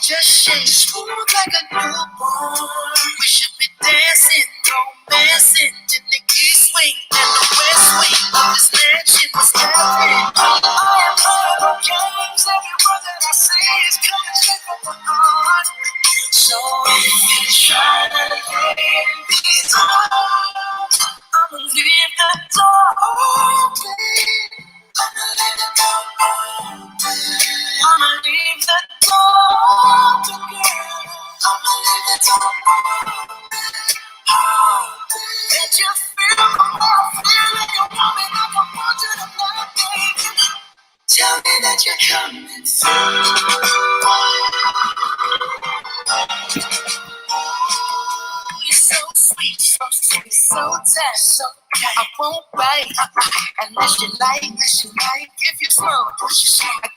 just shake smooth like a newborn. We should be dancing, romancing in the east wing and the west wing of this mansion was happening. I am part of games. Every word that I say is coming straight from the heart. So if you try to leave these arms, I'ma leave the door open. I'ma leave the door open. I'ma leave the door open, girl. I'ma leave the door open. That you feel the more feeling you want me like I want you to love, baby. Tell me that you're coming through. You're so sweet, so tight, so I won't bite unless you like. If you smoke, I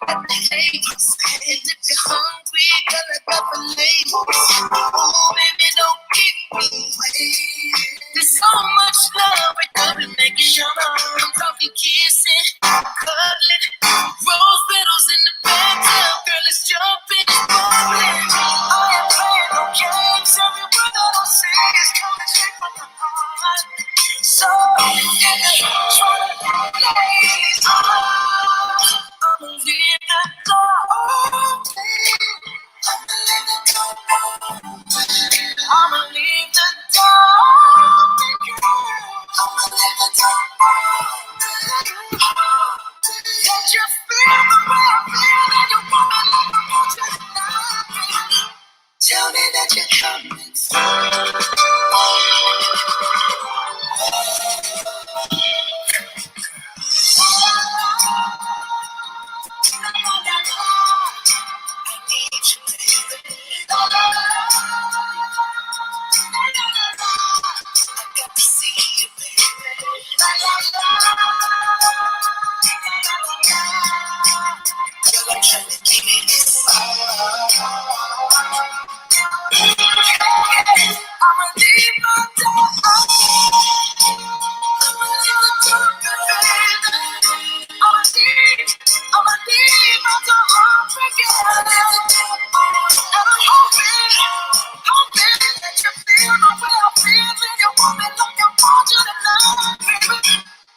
got the haters. And if you're hungry, girl, I got the labels. Oh, baby, don't keep me waiting. There's so much love, it doesn't make it shut up. I'm talking kissing, cuddling, rose petals in the bathtub. Girl, it's jumping, it's bubbling. I am playing no games. Every word that I say is coming straight from the heart. So if you try to play these arms, I'ma leave the door open. I'ma leave the door open. I'ma leave the door open, girl. I'ma leave the door open. That you feel the way I feel and you want me like I want you tonight. Tell me that you're coming through.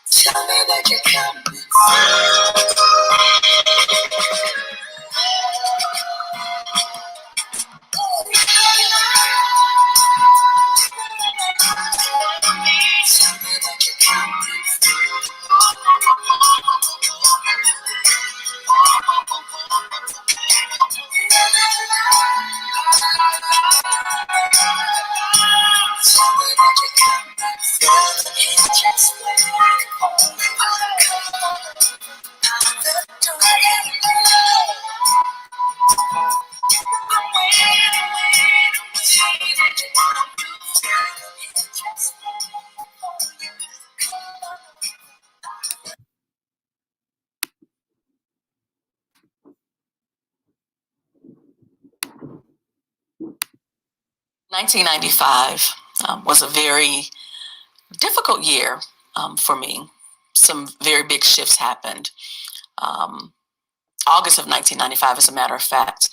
Tell me that you're coming through. 1995 was a very difficult year for me. Some very big shifts happened. August of 1995, as a matter of fact,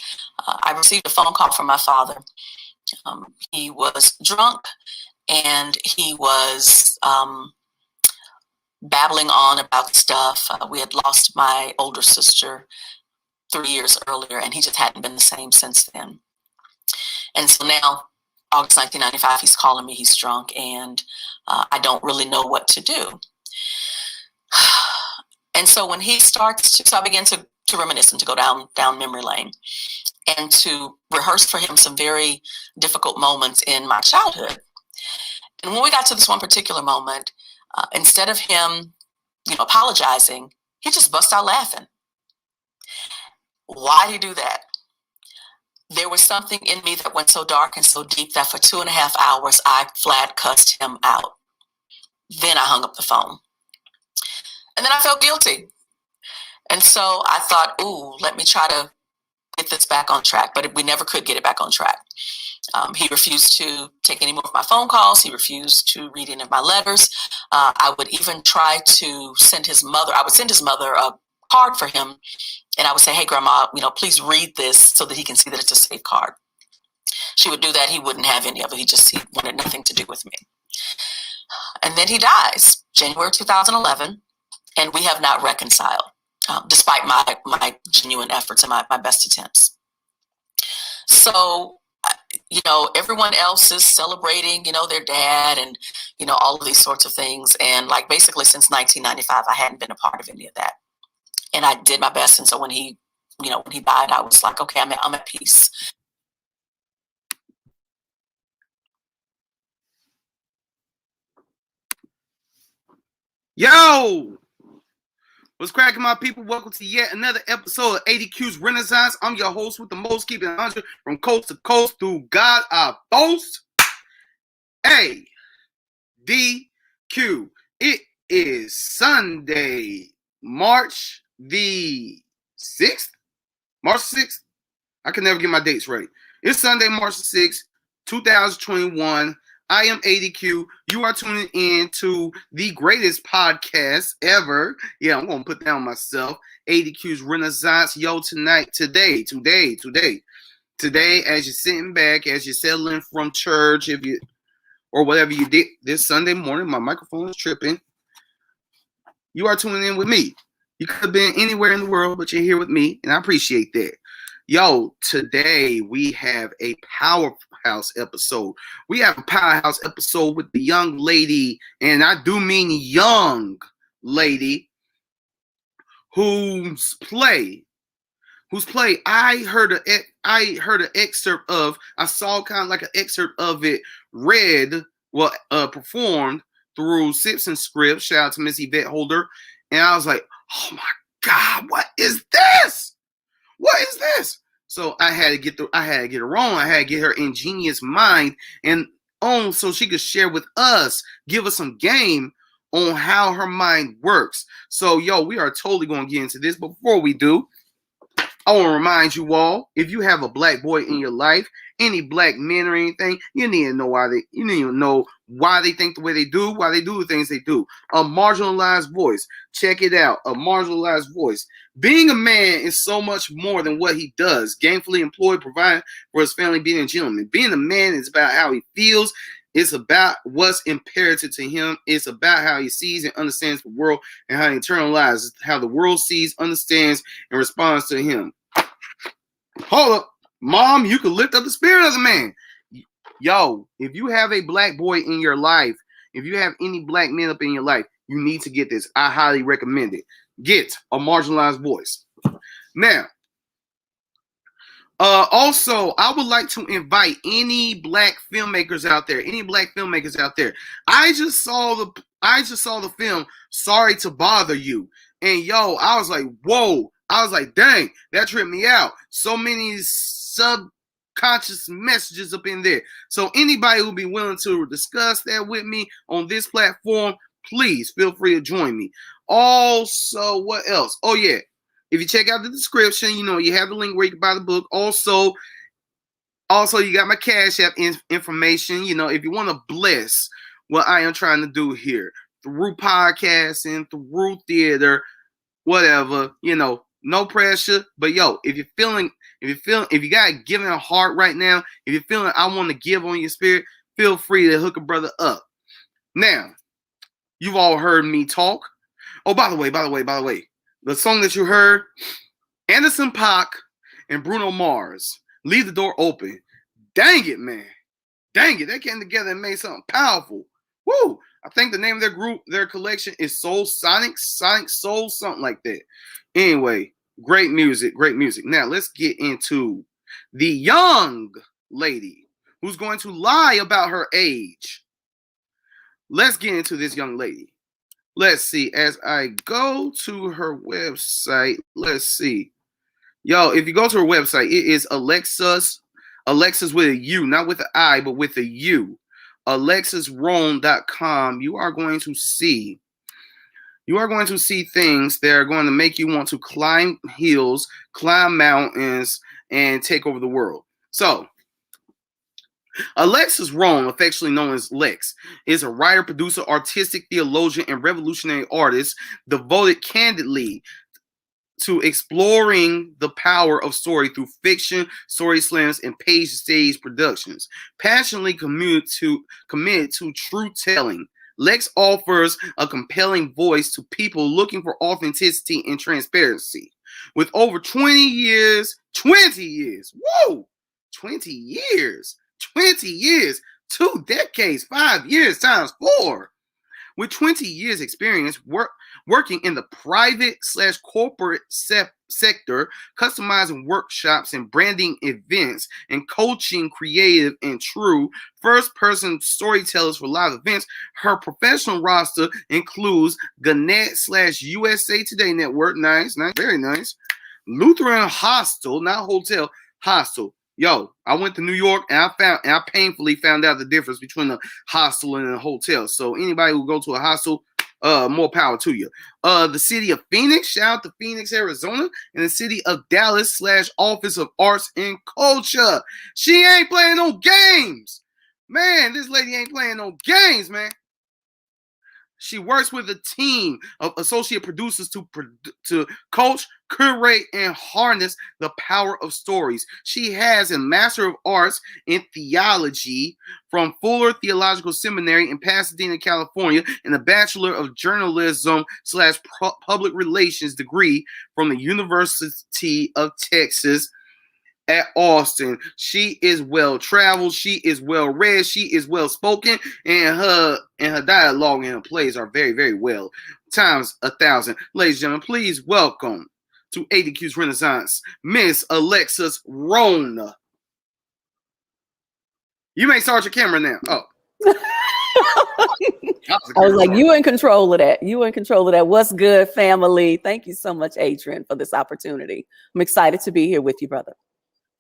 I received a phone call from my father. He was drunk and he was babbling on about stuff. We had lost my older sister 3 years earlier, and he just hadn't been the same since then. And so now, August 1995, he's calling me, he's drunk, and I don't really know what to do. And so when he starts to, so I began to reminisce and to go down memory lane and to rehearse for him some very difficult moments in my childhood. And when we got to this one particular moment, instead of him, apologizing, he just bust out laughing. Why did he do that? There was something in me that went so dark and so deep that for 2.5 hours, I flat cussed him out. Then I hung up the phone. And then I felt guilty. And so I thought, let me try to get this back on track. But we never could get it back on track. He refused to take any more of my phone calls. He refused to read any of my letters. I would even try to send his mother. I would send his mother a card for him. And I would say, hey, Grandma, please read this so that he can see that it's a safe card. She would do that. He wouldn't have any of it. He wanted nothing to do with me. And then he dies, January 2011, and we have not reconciled, despite my genuine efforts and my best attempts. So, everyone else is celebrating, their dad and, all of these sorts of things. And like basically since 1995, I hadn't been a part of any of that. And I did my best. And so when he died, I was like, okay, I'm at peace. Yo, what's cracking, my people? Welcome to yet another episode of ADQ'S Renaissance. I'm your host with the most, keeping it 100 from coast to coast. Through God I boast. ADQ. It is Sunday, March the 6th. March 6th. I can never get my dates right. It's Sunday, March the 6th, 2021. I am ADQ. You are tuning in to the greatest podcast ever. Yeah, I'm going to put that on myself. ADQ's Renaissance. Yo, today, as you're sitting back, as you're settling from church, or whatever you did this Sunday morning, my microphone is tripping. You are tuning in with me. You could have been anywhere in the world, but you're here with me, and I appreciate that. Yo, today we have a powerhouse episode. We have a powerhouse episode with the young lady, and I do mean young lady, whose play I heard an excerpt of. I saw kind of like an excerpt of it performed through Sips and Scripts. Shout out to Miss Yvette Holder, and I was like, oh my God, what is this? What is this? So I had to get her on. I had to get her ingenious mind so she could share with us, give us some game on how her mind works. So, we are totally going to get into this. But before we do, I want to remind you all, if you have a black boy in your life, any black men or anything, you need to know why they think the way they do, why they do the things they do. A marginalized voice. Check it out. A marginalized voice. Being a man is so much more than what he does. Gainfully employed, providing for his family, being a gentleman. Being a man is about how he feels. It's about what's imperative to him. It's about how he sees and understands the world and how he internalizes how the world sees, understands, and responds to him. Hold up. Mom, you can lift up the spirit of the man. Yo, if you have a black boy in your life, if you have any black men up in your life, you need to get this. I highly recommend it. Get a marginalized voice. Now, also, I would like to invite any black filmmakers out there. I just saw the film Sorry to Bother You. And I was like, whoa. I was like, dang, that tripped me out. So many subconscious messages up in there. So anybody who'll be willing to discuss that with me on this platform, please feel free to join me. Also, what else? Oh, yeah. If you check out the description, you have the link where you can buy the book. Also, you got my Cash App information. If you want to bless what I am trying to do here through podcasting, through theater, whatever, no pressure. But if you got a giving a heart right now, if you're feeling I want to give on your spirit, feel free to hook a brother up. Now, you've all heard me talk. Oh, by the way, the song that you heard, Anderson .Paak and Bruno Mars, Leave the Door Open. Dang it, man. Dang it. They came together and made something powerful. Woo! I think the name of their collection is Sonic Soul, something like that. Anyway, great music. Now, let's get into the young lady who's going to lie about her age. Let's get into this young lady. Let's see. As I go to her website, let's see. If you go to her website, it is Alexus with a U, not with an I, but with a U. AlexusRhone.com. You are going to see things that are going to make you want to climb hills, climb mountains, and take over the world. So, Alexus Rhone, affectionately known as Lex, is a writer, producer, artistic theologian, and revolutionary artist devoted candidly to exploring the power of story through fiction, story slams, and page stage productions. Passionately committed to truth telling, Lex offers a compelling voice to people looking for authenticity and transparency. With over 20 years, 2 decades, 5 years times 4. With 20 years experience working in the private/corporate sector, customizing workshops and branding events, and coaching creative and true first-person storytellers for live events, her professional roster includes Gannett/USA Today Network, nice, very nice, Lutheran Hostel, not hotel, hostel. Yo, I went to New York and I painfully found out the difference between a hostel and a hotel. So anybody who go to a hostel, more power to you. The city of Phoenix, shout out to Phoenix, Arizona, and the city of Dallas / Office of Arts and Culture. She ain't playing no games. Man, this lady ain't playing no games, man. She works with a team of associate producers to coach, curate, and harness the power of stories. She has a Master of Arts in Theology from Fuller Theological Seminary in Pasadena, California, and a Bachelor of Journalism / Public Relations degree from the University of Texas at Austin. She is well traveled, she is well read, she is well spoken, and her dialogue and her plays are very, very well times 1,000. Ladies and gentlemen, please welcome to ADQ's Renaissance, Miss Alexus Rhone. You may start your camera now. Oh. I was like, you in control of that. You in control of that. What's good, family? Thank you so much, Adrian, for this opportunity. I'm excited to be here with you, brother.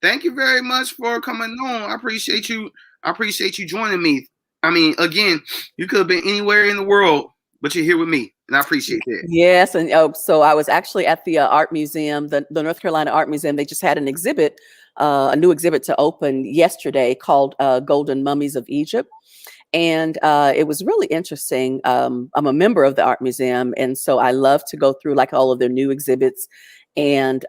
Thank you very much for coming on. I appreciate you. I appreciate you joining me. I mean, again, you could have been anywhere in the world, but you're here with me, and I appreciate that. Yes, and so I was actually at the art museum, the North Carolina Art Museum. They just had an exhibit, a new exhibit to open yesterday called Golden Mummies of Egypt. And it was really interesting. I'm a member of the art museum, and so I love to go through like all of their new exhibits and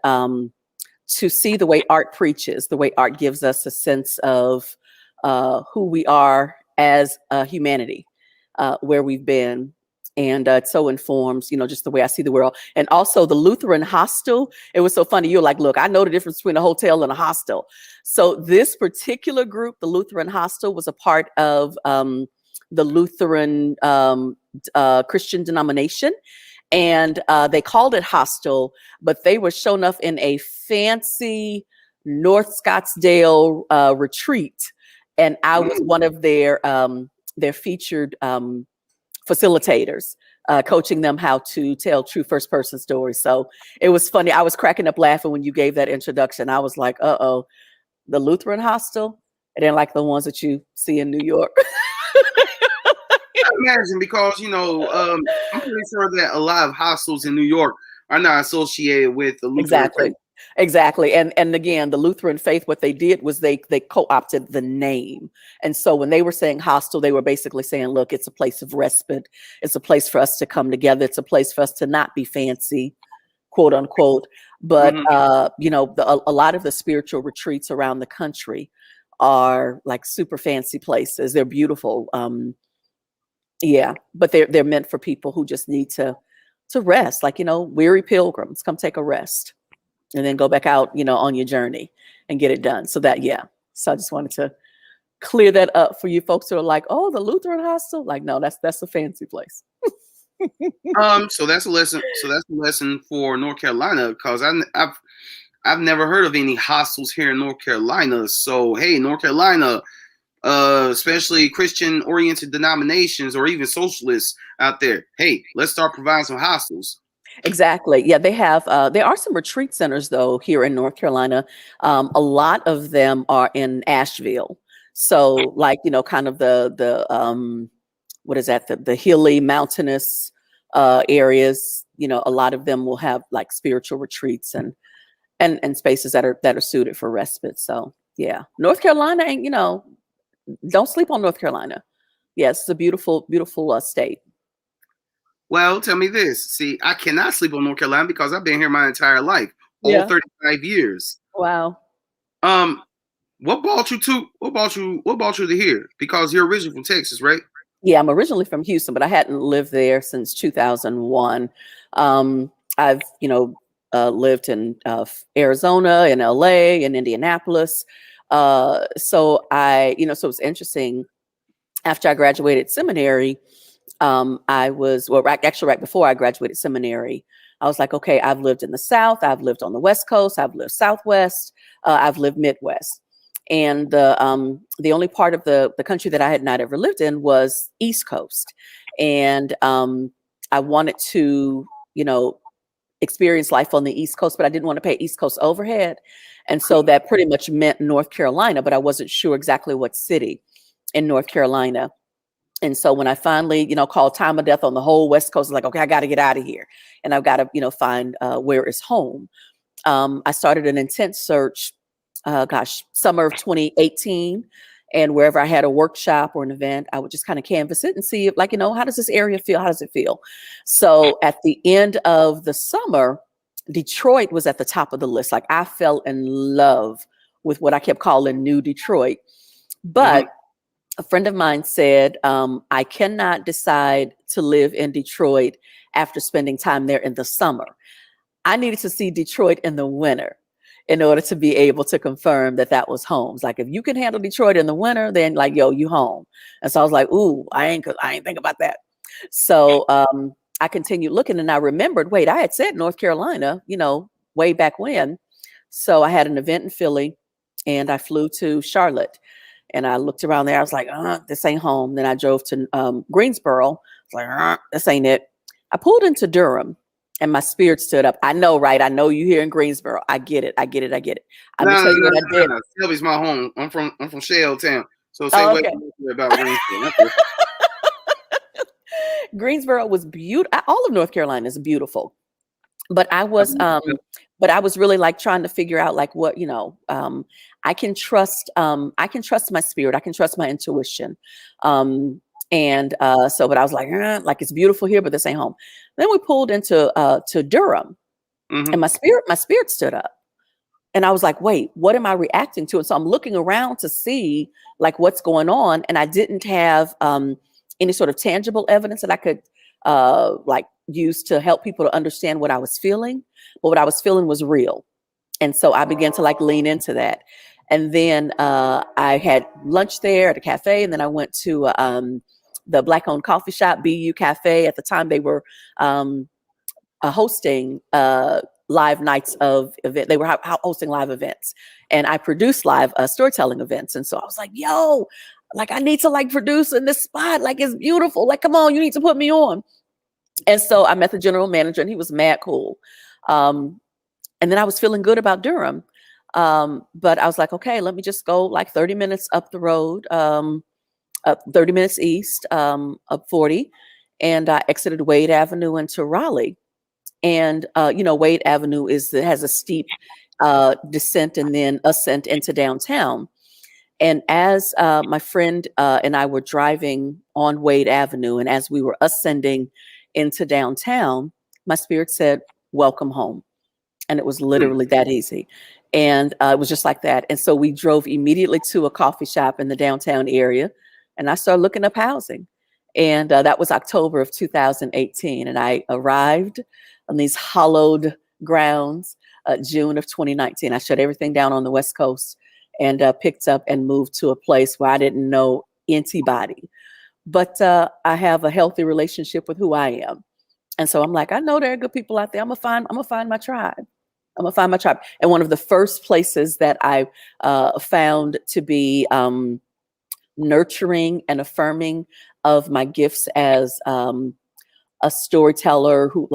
to see the way art preaches, the way art gives us a sense of who we are as humanity, where we've been. And it so informs, just the way I see the world. And also the Lutheran hostel. It was so funny. You're like, look, I know the difference between a hotel and a hostel. So this particular group, the Lutheran hostel, was a part of the Lutheran Christian denomination. And they called it hostel, but they were shown up in a fancy North Scottsdale retreat. And I was one of their featured facilitators, coaching them how to tell true first-person stories. So it was funny. I was cracking up laughing when you gave that introduction. I was like, uh-oh, the Lutheran hostel? And then like the ones that you see in New York. I imagine because, I'm pretty sure that a lot of hostels in New York are not associated with the Lutheran faith. Exactly. And again, the Lutheran faith, what they did was they co-opted the name. And so when they were saying hostel, they were basically saying, look, it's a place of respite. It's a place for us to come together. It's a place for us to not be fancy, quote unquote. But, a lot of the spiritual retreats around the country are like super fancy places. They're beautiful. But they're meant for people who just need to rest, like, weary pilgrims, come take a rest and then go back out, on your journey and get it done. So so I just wanted to clear that up for you folks who are like, oh, the Lutheran hostel. Like, no, that's a fancy place. So that's a lesson. So that's a lesson for North Carolina, because I've never heard of any hostels here in North Carolina. So, hey, North Carolina, especially Christian-oriented denominations or even socialists out there, hey, let's start providing some hostels. Exactly. Yeah, they have. There are some retreat centers, though, here in North Carolina. A lot of them are in Asheville. So, like, kind of the what is that? The hilly, mountainous areas. A lot of them will have like spiritual retreats and spaces that are suited for respite. So, yeah, North Carolina ain't. Don't sleep on North Carolina. Yes, it's a beautiful, beautiful state. Well, tell me this. See, I cannot sleep on North Carolina because I've been here my entire life, all Yeah. 35 years. Wow. What brought you to here? Because you're originally from Texas, right? Yeah, I'm originally from Houston, but I hadn't lived there since 2001. I've, lived in Arizona, in LA, in Indianapolis. So it's interesting. After I graduated seminary, actually right before I graduated seminary, I was like, okay, I've lived in the South, I've lived on the West Coast, I've lived Southwest, I've lived Midwest. And the only part of the country that I had not ever lived in was East Coast. And I wanted to, experience life on the East Coast, but I didn't want to pay East Coast overhead. And so that pretty much meant North Carolina, but I wasn't sure exactly what city in North Carolina. And so when I finally, called time of death on the whole West Coast, I was like, okay, I got to get out of here. And I've got to, find where is home. I started an intense search, summer of 2018. And wherever I had a workshop or an event, I would just kind of canvass it and see, how does this area feel? How does it feel? So at the end of the summer, Detroit was at the top of the list. Like I fell in love with what I kept calling New Detroit. But a friend of mine said, I cannot decide to live in Detroit after spending time there in the summer. I needed to see Detroit in the winter in order to be able to confirm that was home. Like, if you can handle Detroit in the winter, then you home. And so I was like, ooh, I ain't think about that. So I continued looking, and I remembered, wait, I had said North Carolina, way back when. So I had an event in Philly, and I flew to Charlotte. And I looked around there. I was like, this ain't home. Then I drove to Greensboro. I was like, this ain't it. I pulled into Durham, and my spirit stood up. I know, right? I know you here in Greensboro. I get it. I'm gonna tell you what I did. Shelby's my home. I'm from Shell Town. So say what about Greensboro. Greensboro was beautiful. All of North Carolina is beautiful. But I was really like trying to figure out like what, I can trust my spirit. I can trust my intuition. But I was like it's beautiful here, but this ain't home. Then we pulled into to Durham, and my spirit stood up. And I was like, wait, what am I reacting to? And so I'm looking around to see like what's going on. And I didn't have any sort of tangible evidence that I could use to help people to understand what I was feeling. But what I was feeling was real. And so I began to lean into that. And then I had lunch there at a cafe. And then I went to the Black-owned coffee shop, BU Cafe. At the time, they were hosting live nights of event. They were hosting live events. And I produced live storytelling events. And so I was like, yo, I need to produce in this spot. It's beautiful. Come on, you need to put me on. And so I met the general manager, and he was mad cool. And then I was feeling good about Durham. But I was like, okay, let me just go 30 minutes up the road, up 30 minutes east, up 40. And I exited Wade Avenue into Raleigh. And, Wade Avenue has a steep descent and then ascent into downtown. And as my friend and I were driving on Wade Avenue, and as we were ascending into downtown, my spirit said, welcome home. And it was literally that easy. And it was just like that. And so we drove immediately to a coffee shop in the downtown area, and I started looking up housing. And that was October of 2018. And I arrived on these hallowed grounds, June of 2019. I shut everything down on the West Coast and picked up and moved to a place where I didn't know anybody. But I have a healthy relationship with who I am. And so I'm like, I know there are good people out there. I'm gonna find my tribe. And one of the first places that I found to be nurturing and affirming of my gifts as a storyteller who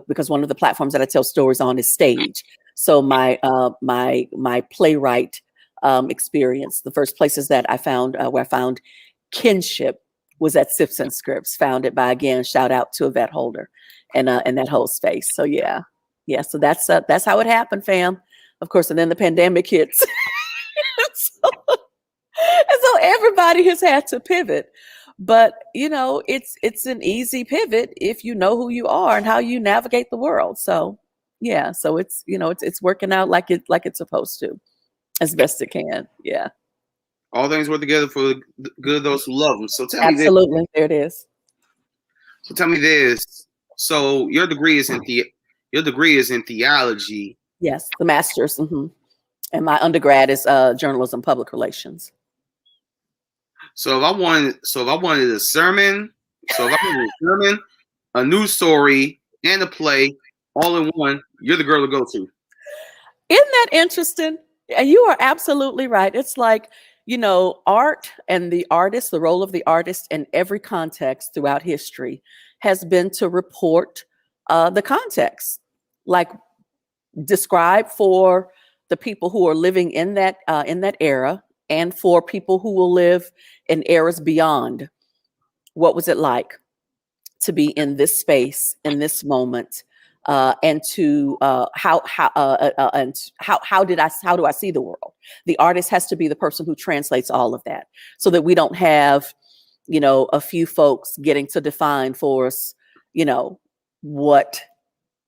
because one of the platforms that I tell stories on is stage. So my playwright experience, the first places that I found where I found kinship was at Sips and Scripts, founded by, again, shout out to Yvette Holder and that whole space. So yeah. So that's how it happened, fam. Of course, and then the pandemic hits. And so everybody has had to pivot. But it's an easy pivot if you know who you are and how you navigate the world. So yeah, so it's working out like it's supposed to, as best it can. Yeah. All things work together for the good of those who love them. So tell me this. Absolutely. There it is. So tell me this. So your degree is in theology. Yes, the master's. And my undergrad is journalism, public relations. So if I wanted a sermon, a news story, and a play all in one, you're the girl to go to. Isn't that interesting? And you are absolutely right. It's like, art and the artist, the role of the artist in every context throughout history has been to report the context, like describe for the people who are living in that era, and for people who will live in eras beyond. What was it like to be in this space, in this moment, and to how do I see the world? The artist has to be the person who translates all of that, so that we don't have, a few folks getting to define for us, what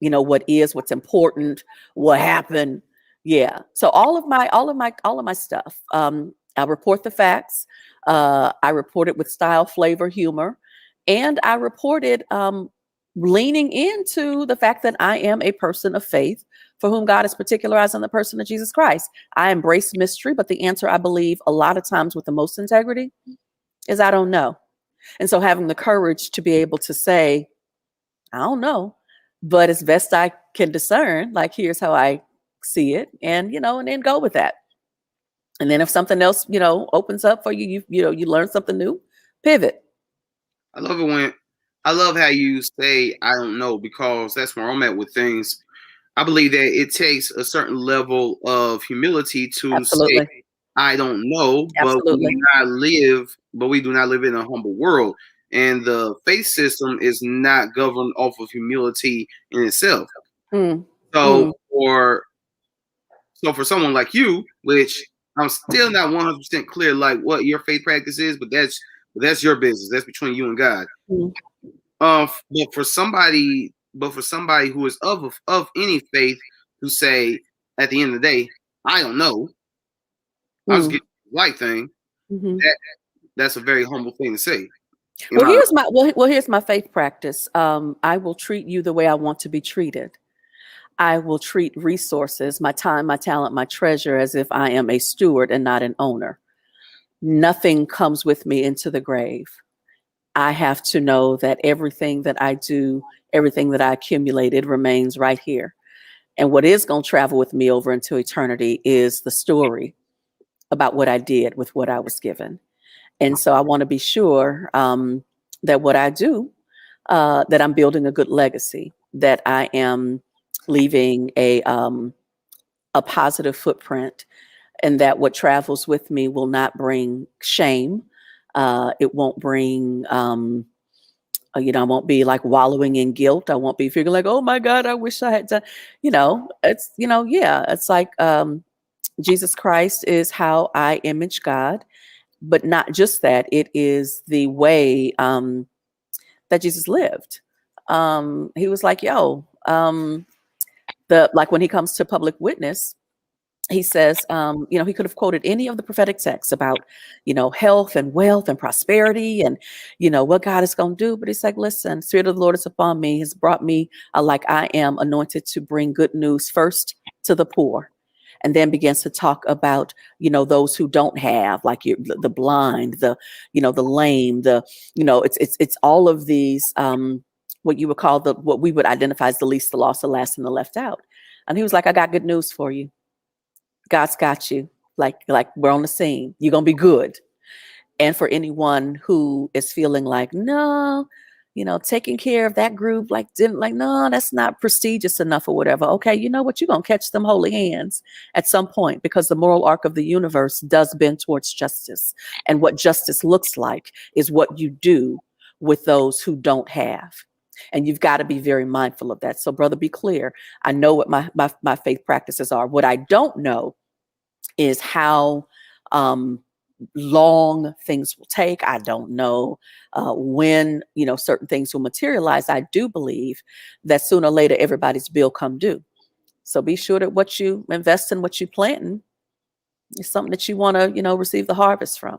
what's important, what happened. Yeah. So all of my stuff. I report the facts. I report it with style, flavor, humor, and I reported leaning into the fact that I am a person of faith for whom God is particularized in the person of Jesus Christ. I embrace mystery, but the answer, I believe, a lot of times with the most integrity is I don't know. And so having the courage to be able to say, I don't know, but as best I can discern, like, here's how I see it, and and then go with that. And then if something else opens up for you, you learn something new, pivot. I love how you say I don't know, because that's where I'm at with things. I believe that it takes a certain level of humility to Absolutely. say I don't know, but we do not live in a humble world. And the faith system is not governed off of humility in itself. So for someone like you, which I'm still not 100% clear like what your faith practice is, but that's your business. That's between you and God. But for somebody who is of any faith, who say at the end of the day, I don't know, I was getting the right thing. That's a very humble thing to say. Here's my faith practice. I will treat you the way I want to be treated. I will treat resources, my time, my talent, my treasure, as if I am a steward and not an owner. Nothing comes with me into the grave. I have to know that everything that I do, everything that I accumulated remains right here. And what is going to travel with me over into eternity is the story about what I did with what I was given. And so I want to be sure that what I do, that I'm building a good legacy, that I am leaving a positive footprint, and that what travels with me will not bring shame. It won't bring, I won't be like wallowing in guilt. I won't be feeling like, oh my God, I wish I had done, it's like Jesus Christ is how I image God, but not just that, it is the way that Jesus lived. He was like, like when he comes to public witness, he says, he could have quoted any of the prophetic texts about, health and wealth and prosperity and, what God is going to do. But he's like, listen, Spirit of the Lord is upon me, has brought me like I am anointed to bring good news first to the poor. And then begins to talk about, those who don't have, like the blind, the lame, it's all of these, what you would call what we would identify as the least, the lost, the last, and the left out. And he was like, I got good news for you. God's got you. Like we're on the scene. You're going to be good. And for anyone who is feeling like, no, taking care of that group, no, that's not prestigious enough or whatever. Okay, you know what? You're going to catch them holy hands at some point, because the moral arc of the universe does bend towards justice. And what justice looks like is what you do with those who don't have. And you've got to be very mindful of that. So, brother, be clear. I know what my faith practices are. What I don't know is how long things will take. I don't know when, certain things will materialize. I do believe that sooner or later, everybody's bill come due. So be sure that what you invest in, what you planting, is something that you want to, receive the harvest from.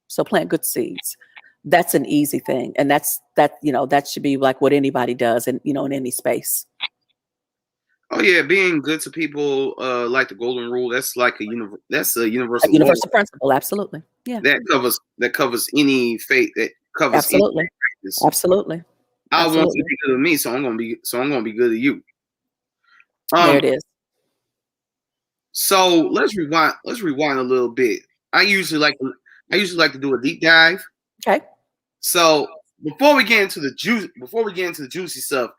So plant good seeds. That's an easy thing. And that should be like what anybody does in any space. Oh yeah, being good to people, like the golden rule. That's like a universal A universal law principle. Absolutely. Yeah. that covers any faith. That covers Absolutely. any practice. Absolutely. I want you Absolutely. to be good to me, so I'm gonna be good to you. There it is. So let's rewind. Let's rewind a little bit. I usually like to do a deep dive. Okay. So before we get into the juicy stuff,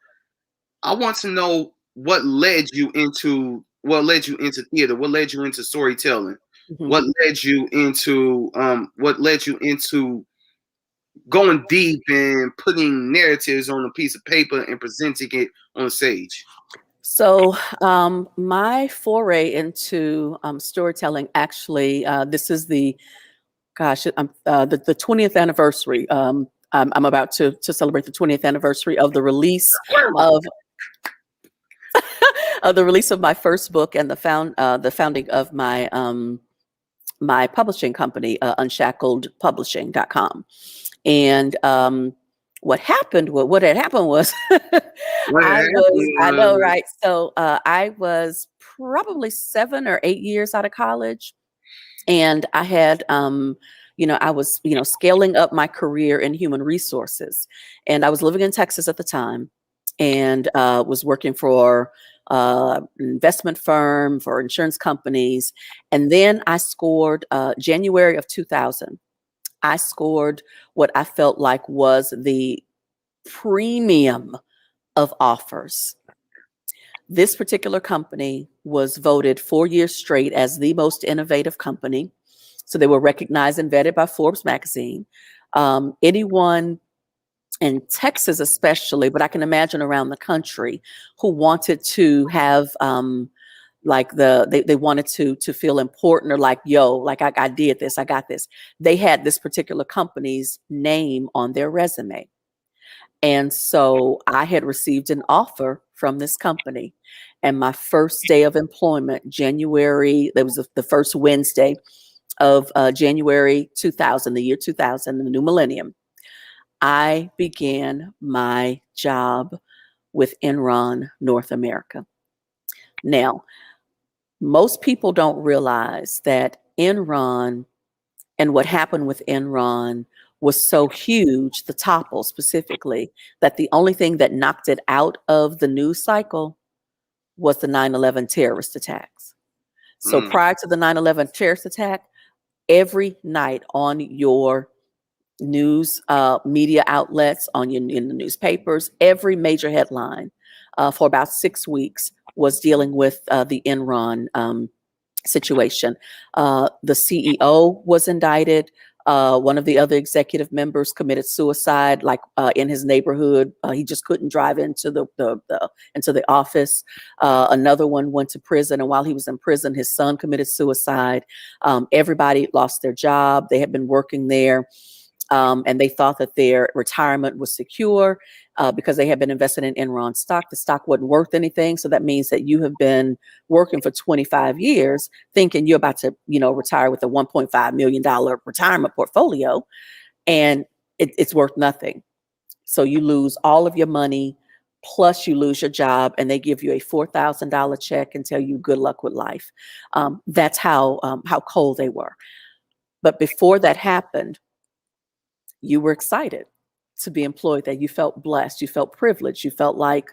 I want to know what led you into theater, what led you into storytelling, Mm-hmm. what led you into going deep and putting narratives on a piece of paper and presenting it on stage. So my foray into storytelling, actually, this is the 20th anniversary. I'm about to celebrate the 20th anniversary of the release of my first book and the founding of my my publishing company, unshackledpublishing.com. And what had happened was I know, right? So I was probably 7 or 8 years out of college, and I had I was scaling up my career in human resources, and I was living in Texas at the time, and was working for an investment firm, for insurance companies. And then I scored January of 2000. I scored what I felt like was the premium of offers. This particular company was voted 4 years straight as the most innovative company. So they were recognized and vetted by Forbes magazine. Anyone in Texas especially, but I can imagine around the country, who wanted to have they wanted to feel important, or like, yo, like I did this, I got this. They had this particular company's name on their resume. And so I had received an offer from this company, and my first day of employment, January, that was the first Wednesday of January 2000, the year 2000, the new millennium, I began my job with Enron North America. Now, most people don't realize that Enron and what happened with Enron was so huge, the topple specifically, that the only thing that knocked it out of the news cycle was the 9/11 terrorist attacks. So prior to the 9/11 terrorist attack, every night on your news media outlets, in the newspapers, every major headline for about 6 weeks was dealing with the Enron situation. The CEO was indicted. One of the other executive members committed suicide, in his neighborhood. He just couldn't drive into the office. Another one went to prison, and while he was in prison, his son committed suicide. Everybody lost their job. They had been working there. And they thought that their retirement was secure because they had been invested in Enron stock. The stock wasn't worth anything. So that means that you have been working for 25 years thinking you're about to, retire with a $1.5 million retirement portfolio, and it's worth nothing. So you lose all of your money, plus you lose your job, and they give you a $4,000 check and tell you good luck with life. That's how cold they were. But before that happened, you were excited to be employed, that you felt blessed, you felt privileged, you felt like,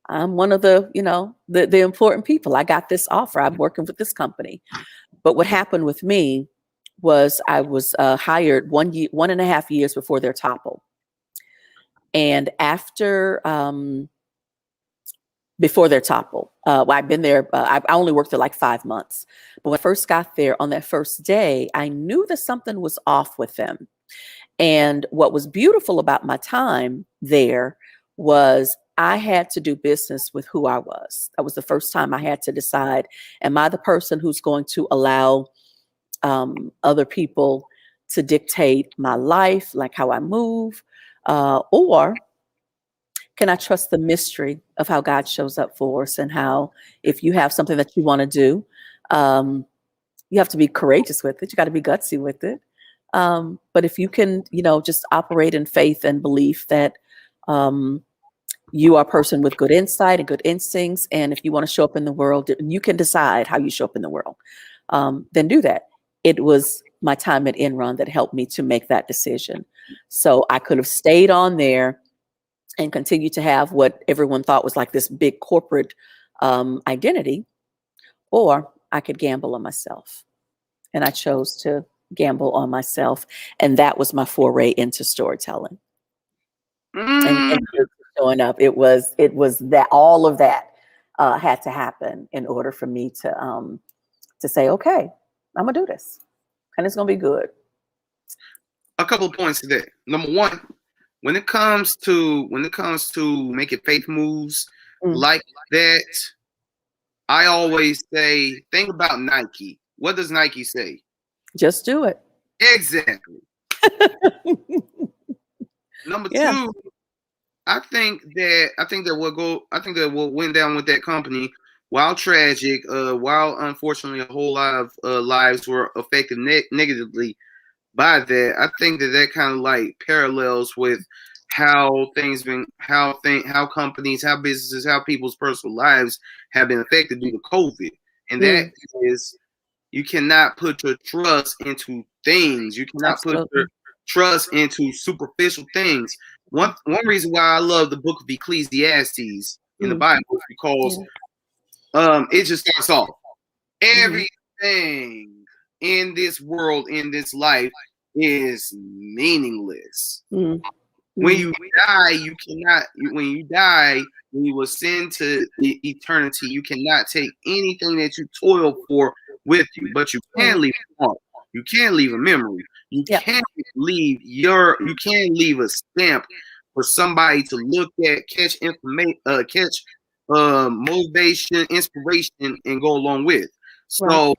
I'm one of the important people. I got this offer. I'm working with this company. But what happened with me was I was hired 1.5 years before their topple. And before their topple, I've been there, I only worked there like 5 months. But when I first got there on that first day, I knew that something was off with them. And what was beautiful about my time there was I had to do business with who I was. That was the first time I had to decide, am I the person who's going to allow other people to dictate my life, like how I move, or can I trust the mystery of how God shows up for us, and how if you have something that you want to do, you have to be courageous with it. You got to be gutsy with it. But if you can, just operate in faith and belief that you are a person with good insight and good instincts, and if you want to show up in the world, you can decide how you show up in the world, then do that. It was my time at Enron that helped me to make that decision. So I could have stayed on there and continue to have what everyone thought was like this big corporate identity, or I could gamble on myself. And I chose to gamble on myself. And that was my foray into storytelling and showing up. It was that all of that had to happen in order for me to say, okay, I'm gonna do this, and it's gonna be good. A couple of points to that. Number one, when it comes to making faith moves like that, I always say, think about Nike. What does Nike say? Just do it. Exactly. Number two, I think that what went down with that company, while tragic, while unfortunately a whole lot of lives were affected negatively by that, I think that kind of like parallels with how companies, how businesses, how people's personal lives have been affected due to COVID. And that is, you cannot put your trust into things. You cannot put your trust into superficial things. One reason why I love the book of Ecclesiastes in the Bible is because it just starts off. Everything in this world, in this life, is meaningless. When you die, when you ascend to the eternity, you cannot take anything that you toil for with you, but you can leave a mark. You can leave a memory. You can leave a stamp for somebody to look at, catch information, catch motivation, inspiration, and go along with. So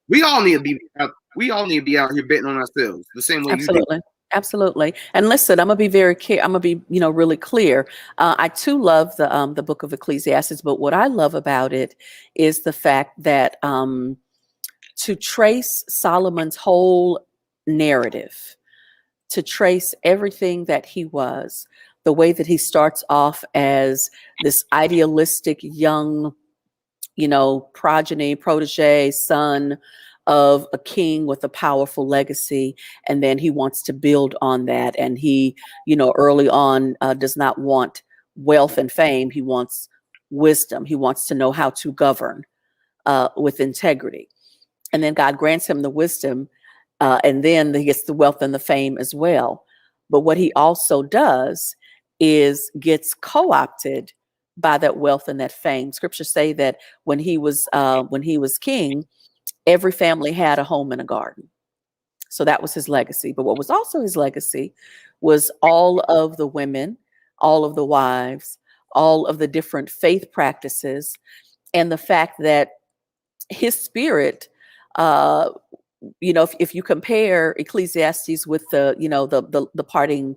we all need to be out here betting on ourselves the same way you do. Absolutely. And listen, I'm gonna be very clear. I'm gonna be, really clear. I too love the book of Ecclesiastes, but what I love about it is the fact that to trace Solomon's whole narrative, to trace everything that he was, the way that he starts off as this idealistic young, protege, son of a king with a powerful legacy, and then he wants to build on that. And he, early on does not want wealth and fame. He wants wisdom. He wants to know how to govern with integrity. And then God grants him the wisdom, and then he gets the wealth and the fame as well. But what he also does is gets co-opted by that wealth and that fame. Scriptures say that when he was king, every family had a home and a garden. So that was his legacy. But what was also his legacy was all of the women, all of the wives, all of the different faith practices, and the fact that his spirit, if you compare Ecclesiastes with the parting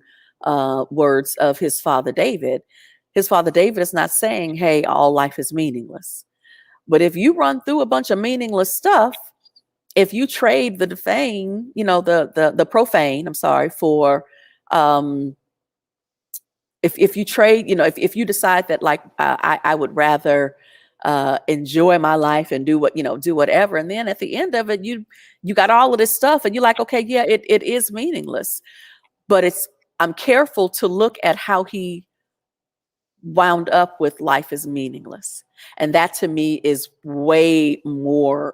words of his father David is not saying, hey, all life is meaningless. But if you run through a bunch of meaningless stuff, if you trade the profane, for if you trade, if you decide that like I would rather enjoy my life and do whatever, and then at the end of it, you got all of this stuff, and you're like, okay, yeah, it is meaningless, but I'm careful to look at how he wound up with life is meaningless. And that to me is way more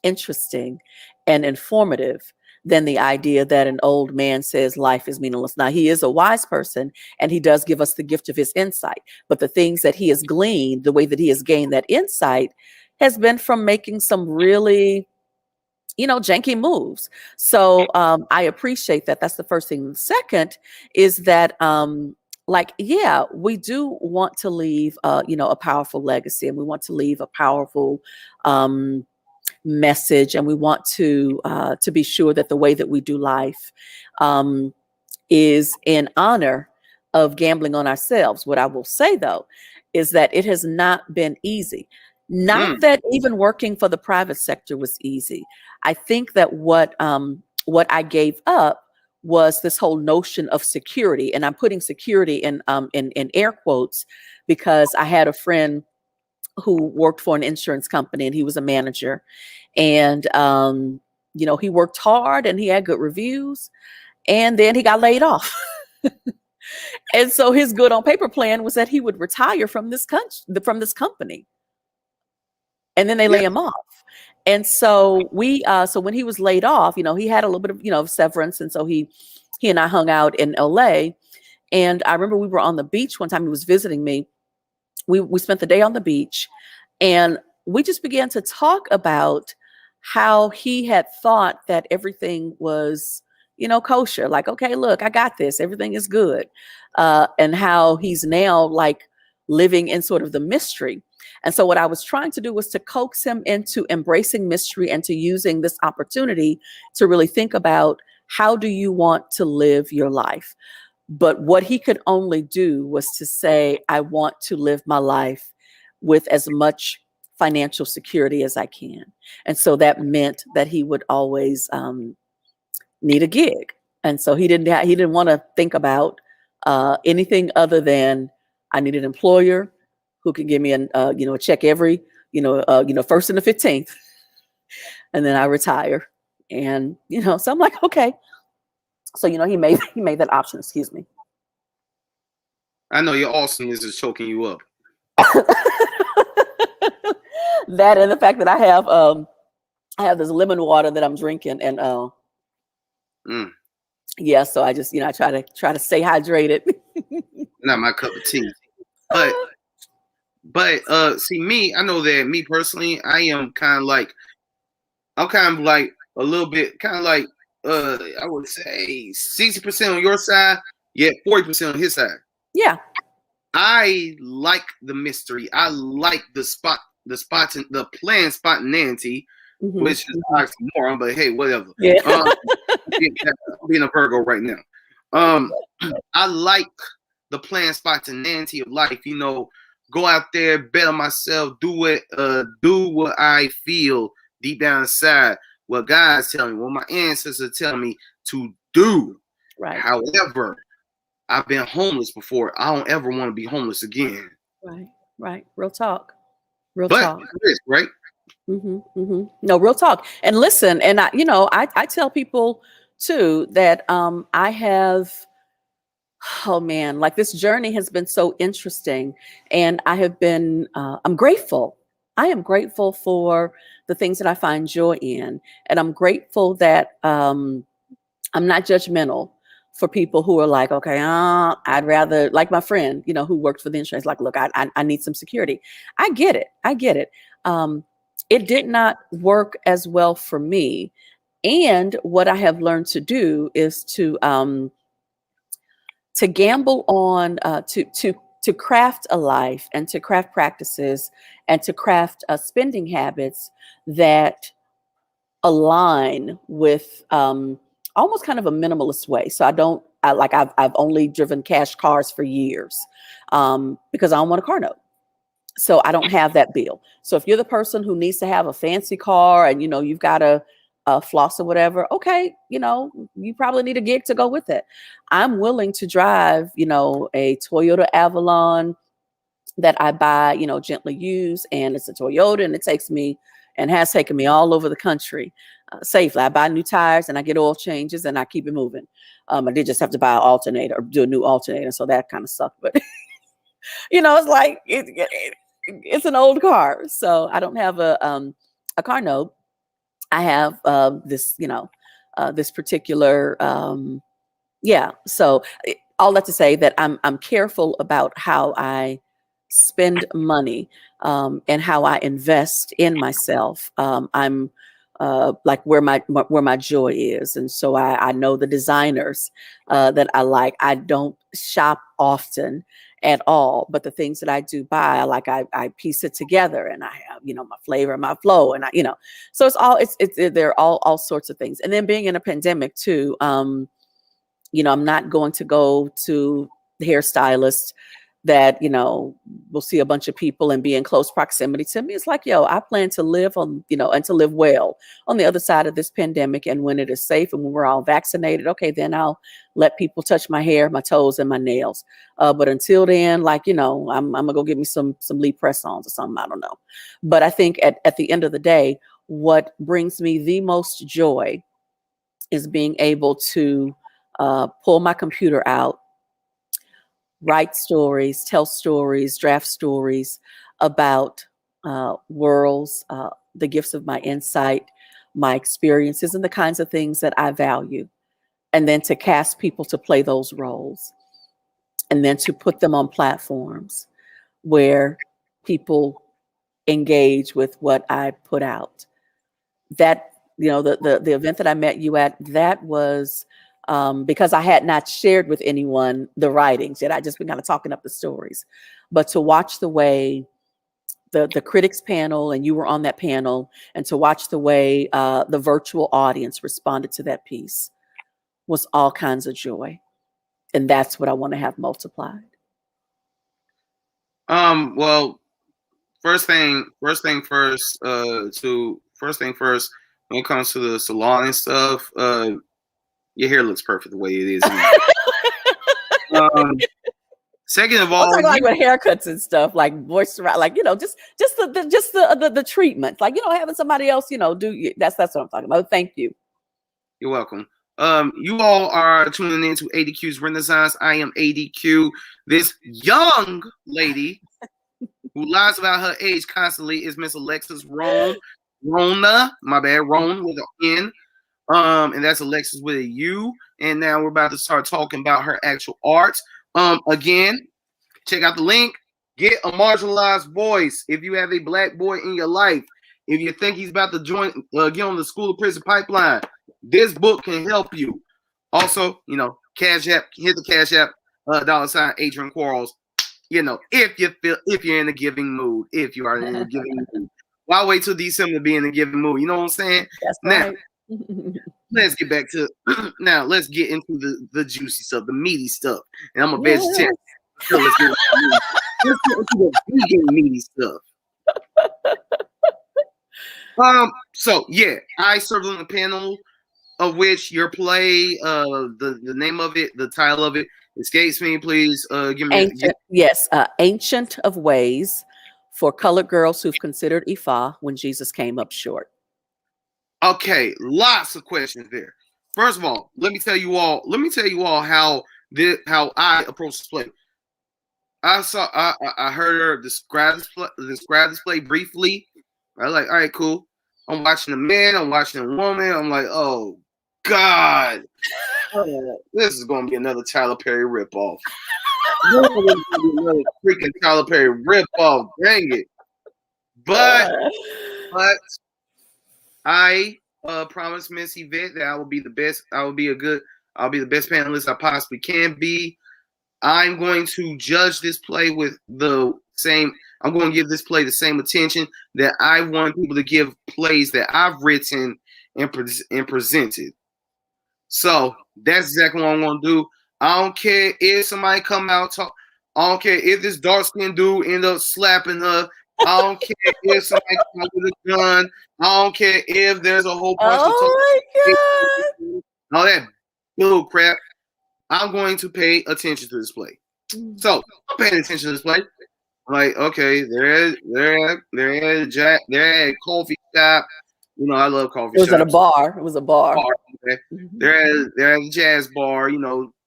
interesting and informative than the idea that an old man says life is meaningless. Now, he is a wise person, and he does give us the gift of his insight. But the things that he has gleaned, the way that he has gained that insight, has been from making some really, janky moves. So I appreciate that. That's the first thing. The second is that we do want to leave, a powerful legacy, and we want to leave a powerful message, and we want to be sure that the way that we do life is in honor of gambling on ourselves. What I will say, though, is that it has not been easy. Not that even working for the private sector was easy. I think that what I gave up was this whole notion of security, and I'm putting security in air quotes, because I had a friend who worked for an insurance company, and he was a manager, and he worked hard and he had good reviews, and then he got laid off. And so his good on paper plan was that he would retire from this company, and then they lay him off. And so so when he was laid off, he had a little bit of, severance. And so he and I hung out in LA. And I remember we were on the beach one time. He was visiting me. We spent the day on the beach, and we just began to talk about how he had thought that everything was, kosher. Like, okay, look, I got this. Everything is good. And how he's now like living in sort of the mystery. And so what I was trying to do was to coax him into embracing mystery and to using this opportunity to really think about, how do you want to live your life? But what he could only do was to say, I want to live my life with as much financial security as I can. And so that meant that he would always need a gig. And so he didn't want to think about anything other than, I need an employer who can give me a check every, first and the 15th, and then I retire. And, so I'm like, okay. So, he made that option. Excuse me. I know your awesomeness is choking you up. That, and the fact that I have this lemon water that I'm drinking, and yeah, so I just, I try to stay hydrated. Not my cup of tea. But see, I know that me personally, I'm kind of like a little bit kind of like I would say 60% on your side, yet 40% on his side. Yeah. I like the mystery. I like the planned spontaneity, which is oxymoron, but hey, whatever. Yeah. I'm being a Virgo right now. I like the planned spontaneity of life. Go out there, bet on myself, do what I feel deep down inside, what God's telling me, what my ancestors are telling me to do. Right. However, I've been homeless before. I don't ever want to be homeless again. Right. Real talk. Talk. Risk, right? No, real talk. And listen, and I tell people too that I have, oh man, like this journey has been so interesting, and I have been, I'm grateful. I am grateful for the things that I find joy in, and I'm grateful that I'm not judgmental for people who are like, okay, I'd rather, like my friend, who worked for the insurance, like, look, I need some security. I get it. It did not work as well for me. And what I have learned to do is to gamble on, to craft a life, and to craft practices, and to craft spending habits that align with almost kind of a minimalist way. So I've only driven cash cars for years because I don't want a car note. So I don't have that bill. So if you're the person who needs to have a fancy car and, you've got a floss or whatever, okay, you probably need a gig to go with it. I'm willing to drive, a Toyota Avalon that I buy, gently used, and it's a Toyota, and it takes me and has taken me all over the country safely. I buy new tires and I get oil changes and I keep it moving. I did just have to buy an alternator or do a new alternator, so that kind of sucked. But it's like it's an old car, so I don't have a car note. I have this, this particular So all that to say that I'm careful about how I spend money and how I invest in myself. I'm like where my joy is. And so I know the designers that I like. I don't shop often at all, but the things that I do buy, I piece it together, and I have, my flavor, my flow, and so there are all sorts of things. And then being in a pandemic too, I'm not going to go to the hairstylist that, will see a bunch of people and be in close proximity to me. It's like, I plan to live on, and to live well on the other side of this pandemic. And when it is safe and when we're all vaccinated, okay, then I'll let people touch my hair, my toes, and my nails. But until then, I'm gonna go get me some Lee press-ons or something. I don't know. But I think at the end of the day, what brings me the most joy is being able to pull my computer out, write stories, tell stories, draft stories about worlds, the gifts of my insight, my experiences, and the kinds of things that I value. And then to cast people to play those roles. And then to put them on platforms where people engage with what I put out. That, the event that I met you at, that was because I had not shared with anyone the writings yet. I just been kind of talking up the stories. But to watch the way the critics panel, and you were on that panel, and to watch the way the virtual audience responded to that piece was all kinds of joy. And that's what I want to have multiplied. Well, first thing first, when it comes to the salon and stuff, your hair looks perfect the way it is. Second of all, I'm talking like with haircuts and stuff, like moisturize, just the treatment, having somebody else, that's what I'm talking about. Thank you. You're welcome. You all are tuning in to ADQ's Renaissance. I am ADQ. This young lady who lies about her age constantly is Miss Alexus Rhone. Rhone with an N. And that's Alexis with a U. And now we're about to start talking about her actual art. Again, check out the link. Get a marginalized voice. If you have a black boy in your life, if you think he's about to get on the school of prison pipeline, this book can help you. Also, Cash App, hit the Cash App, $ AdrianQuarles. If you're in a giving mood, if you are in a giving mood. Why wait till December to be in a giving mood? You know what I'm saying? That's now, right. let's get back to let's get into the juicy stuff, the meaty stuff. And I'm a vegetarian. So let's get into the vegan meaty stuff. So yeah, I served on the panel of which your play, the name of it, the title of it escapes me. Please give me Ancient of Ways, for colored girls who've considered Ifa when Jesus came up short. Okay, lots of questions there. First of all, let me tell you all how I approach this play. I heard her describe this play briefly. I was like, all right, cool. I'm watching a man, I'm watching a woman. I'm like, oh God, this is gonna be another Tyler Perry ripoff. Another freaking Tyler Perry ripoff. Dang it! But I promised Miss Yvette that I will be the best. I'll be the best panelist I possibly can be. I'm going to judge this play with I'm going to give this play the same attention that I want people to give plays that I've written and presented. So that's exactly what I'm going to do. I don't care if somebody come out talk. I don't care if this dark-skinned dude end up slapping her. I don't care if somebody comes with a gun. I don't care if there's a whole bunch of all that bull crap. I'm going to pay attention to this play. So I'm paying attention to this play. I'm like, okay, they're at a coffee shop. I love coffee shops. It was a bar. Okay. They're at a jazz bar,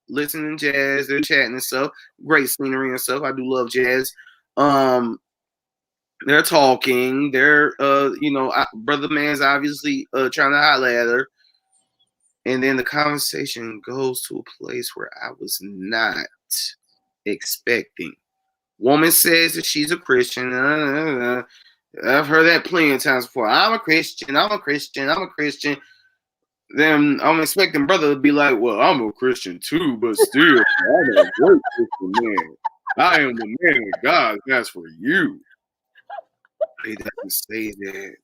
listening to jazz. They're chatting and stuff. Great scenery and stuff. I do love jazz. They're talking. They're brother man's obviously trying to holler at her. And then the conversation goes to a place where I was not expecting. Woman says that she's a Christian. I've heard that plenty of times before. I'm a Christian. I'm a Christian. I'm a Christian. Then I'm expecting brother to be like, well, I'm a Christian too, but still, I'm a great Christian man. I am the man that God has for you. He doesn't say that.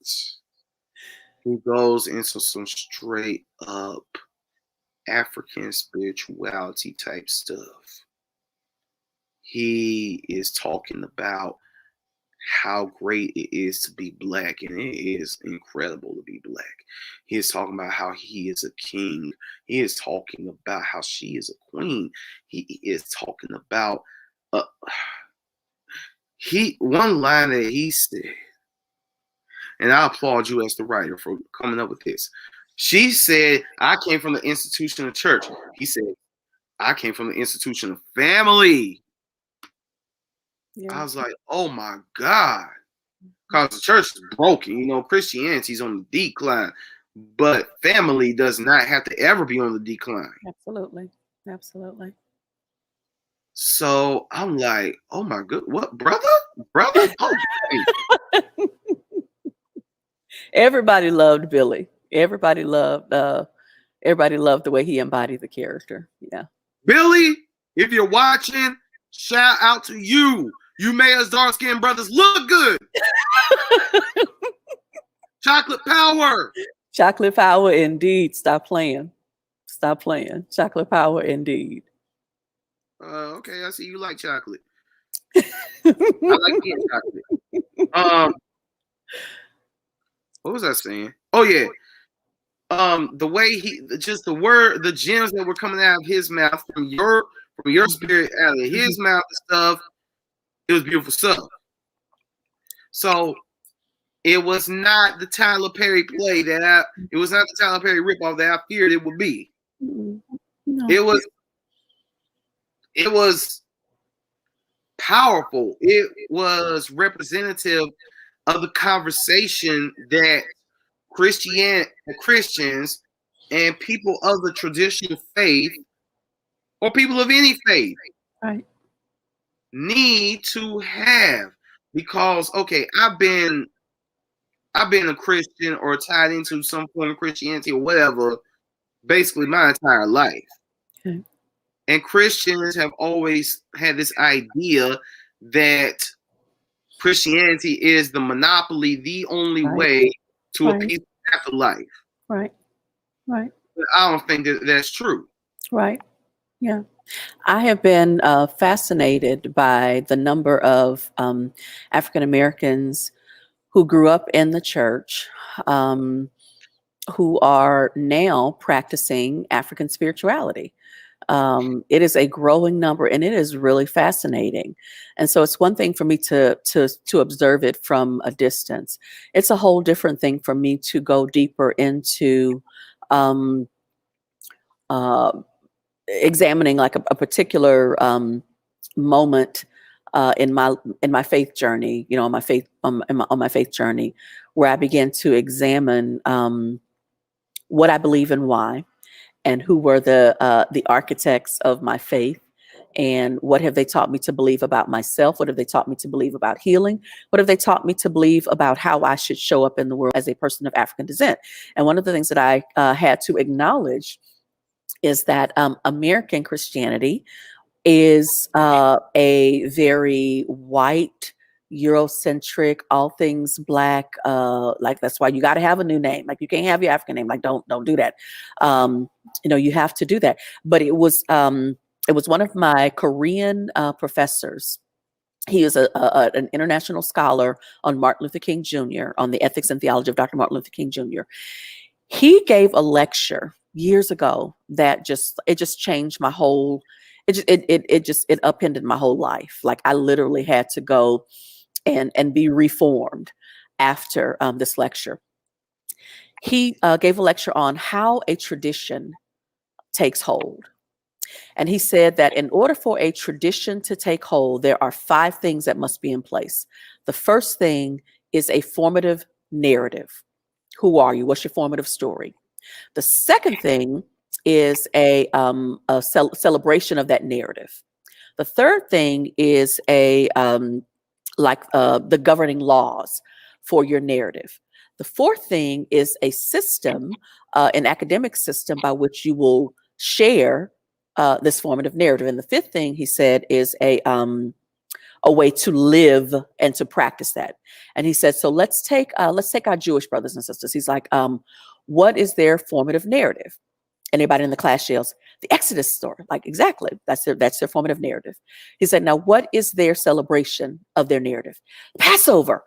He goes into some straight up African spirituality type stuff. He is talking about how great it is to be black, and it is incredible to be black. He is talking about how he is a king. He is talking about how she is a queen. He is talking about one line that he said, and I applaud you as the writer for coming up with this. She said, I came from the institution of church. He said, I came from the institution of family. Yeah. I was like, oh my God. Because the church is broken. You know, Christianity's on the decline. But family does not have to ever be on the decline. Absolutely. Absolutely. So I'm like, oh my God, what, brother? Brother? Oh, everybody loved Billy. Everybody loved the way he embodied the character. Yeah. Billy, if you're watching, shout out to you. You made us dark-skinned brothers look good. Chocolate power. Chocolate power indeed. Stop playing. Stop playing. Chocolate power indeed. Okay, I see you like chocolate. I like eating chocolate. What was I saying? Oh yeah. The way the gems that were coming out of his mouth from your spirit out of his mouth and stuff, it was beautiful stuff. So it was not the Tyler Perry play it was not the Tyler Perry ripoff that I feared it would be. No. It was powerful. It was representative of the conversation that Christians and people of the traditional faith, or people of any faith, right, need to have. Because okay, I've been a Christian or tied into some form of Christianity or whatever, basically my entire life. Okay. And Christians have always had this idea that Christianity is the monopoly, the only way to appease the afterlife. Right. Right. But I don't think that's true. Right. Yeah. I have been fascinated by the number of African Americans who grew up in the church, who are now practicing African spirituality. It is a growing number, and it is really fascinating. And so it's one thing for me to observe it from a distance. It's a whole different thing for me to go deeper into examining like a particular moment in my faith journey, you know, on my faith journey, where I began to examine what I believe and why, and who were the architects of my faith, and what have they taught me to believe about myself? What have they taught me to believe about healing? What have they taught me to believe about how I should show up in the world as a person of African descent? And one of the things that I had to acknowledge is that American Christianity is a very white, Eurocentric, all things Black. Like that's why you got to have a new name. Like you can't have your African name. Like don't do that. You know, you have to do that. But it was one of my Korean professors. He is an international scholar on Martin Luther King Jr., on the ethics and theology of Dr. Martin Luther King Jr. He gave a lecture years ago that just changed my whole. It upended my whole life. Like I literally had to go and be reformed after this lecture. He gave a lecture on how a tradition takes hold. And he said that in order for a tradition to take hold, there are 5 things that must be in place. The first thing is a formative narrative. Who are you? What's your formative story? The second thing is a celebration of that narrative. The third thing is the governing laws. for your narrative. The fourth thing is a system, an academic system by which you will share this formative narrative. And the fifth thing he said is a way to live and to practice that. And he said, so let's take our Jewish brothers and sisters. He's like, what is their formative narrative? Anybody in the class yells, the Exodus story. Like, exactly, that's their formative narrative. He said, now what is their celebration of their narrative? Passover.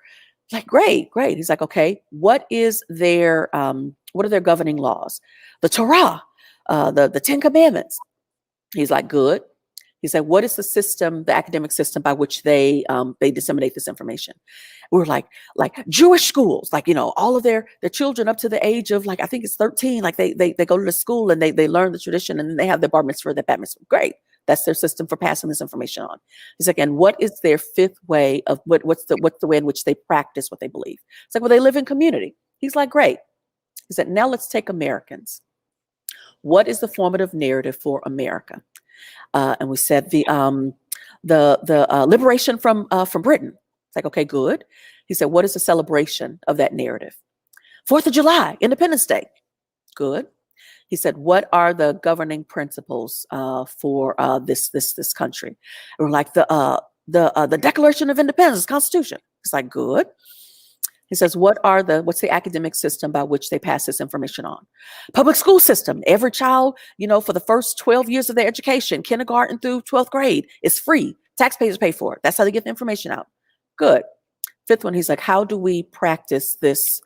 Like, great. He's like, okay, what are their governing laws? The Torah, the Ten Commandments. He's like, good. He said, what is the system, the academic system by which they disseminate this information? We're like Jewish schools, like, all of their children up to the age of, like, I think it's 13, like they go to the school and they learn the tradition, and then they have their bar mitzvah, their bat mitzvah. Great. That's their system for passing this information on. He's like, and what is their fifth way of what's the way in which they practice what they believe? It's like, well, they live in community. He's like, great. He said, now let's take Americans. What is the formative narrative for America? And we said the liberation from Britain. It's like, okay, good. He said, what is the celebration of that narrative? 4th of July, Independence Day. Good. He said, what are the governing principles for this country? And we're like, the Declaration of Independence, Constitution. It's like, good. He says, what's the academic system by which they pass this information on? Public school system. Every child, for the first 12 years of their education, kindergarten through 12th grade, is free. Taxpayers pay for it. That's how they get the information out. Good. Fifth one, he's like, how do we practice this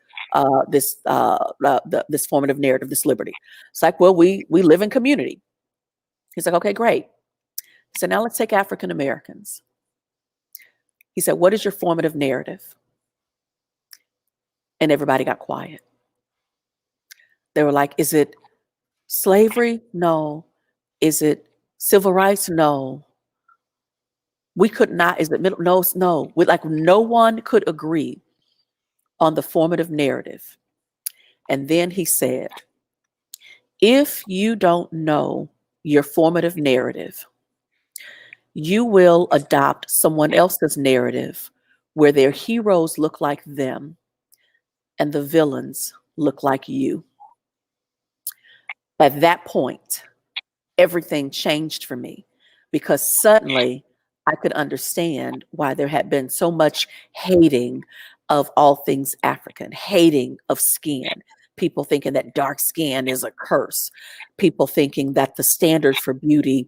formative narrative, this liberty? It's like, well, we live in community. He's like, okay, great. So now let's take African Americans. He said, what is your formative narrative? And everybody got quiet. They were like, is it slavery? No. Is it civil rights? No. We could not. Is it middle? No, no. No one could agree on the formative narrative. And then he said, if you don't know your formative narrative, you will adopt someone else's narrative where their heroes look like them and the villains look like you. At that point, everything changed for me, because suddenly I could understand why there had been so much hating of all things African, hating of skin, people thinking that dark skin is a curse, people thinking that the standard for beauty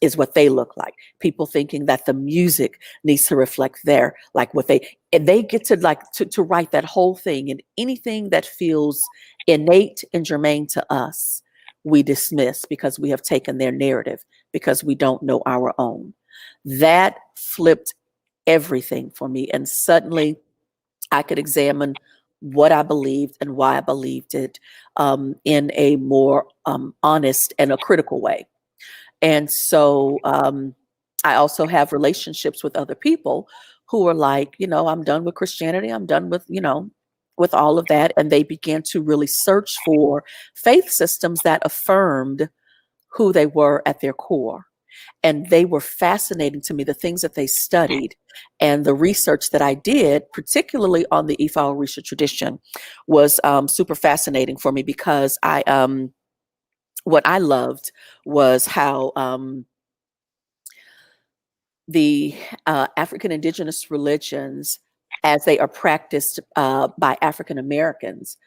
is what they look like, people thinking that the music needs to reflect their, like what they get to write that whole thing, and anything that feels innate and germane to us, we dismiss because we have taken their narrative, because we don't know our own. That flipped everything for me. And suddenly I could examine what I believed and why I believed it in a more honest and a critical way. And so I also have relationships with other people who are like, I'm done with Christianity. I'm done with, with all of that. And they began to really search for faith systems that affirmed who they were at their core. And they were fascinating to me, the things that they studied and the research that I did, particularly on the Ifa Orisha tradition, was super fascinating for me, because what I loved was how the African indigenous religions, as they are practiced by African Americans,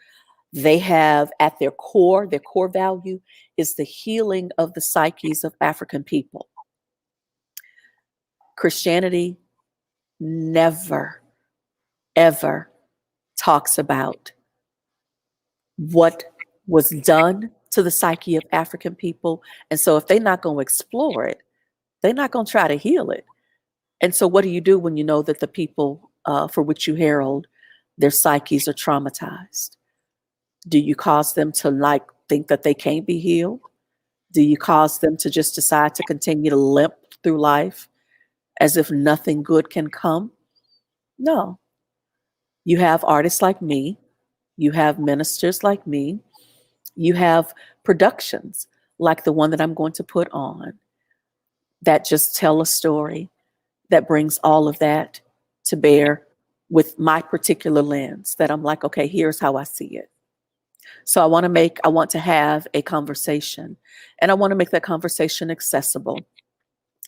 they have at their core value is the healing of the psyches of African people. Christianity never, ever talks about what was done to the psyche of African people. And so if they're not going to explore it, they're not going to try to heal it. And so what do you do when you know that the people for which you herald, their psyches are traumatized? Do you cause them to think that they can't be healed? Do you cause them to just decide to continue to limp through life as if nothing good can come? No. You have artists like me. You have ministers like me. You have productions like the one that I'm going to put on that just tell a story that brings all of that to bear with my particular lens that I'm like, okay, here's how I see it. So I want to have a conversation, and I want to make that conversation accessible.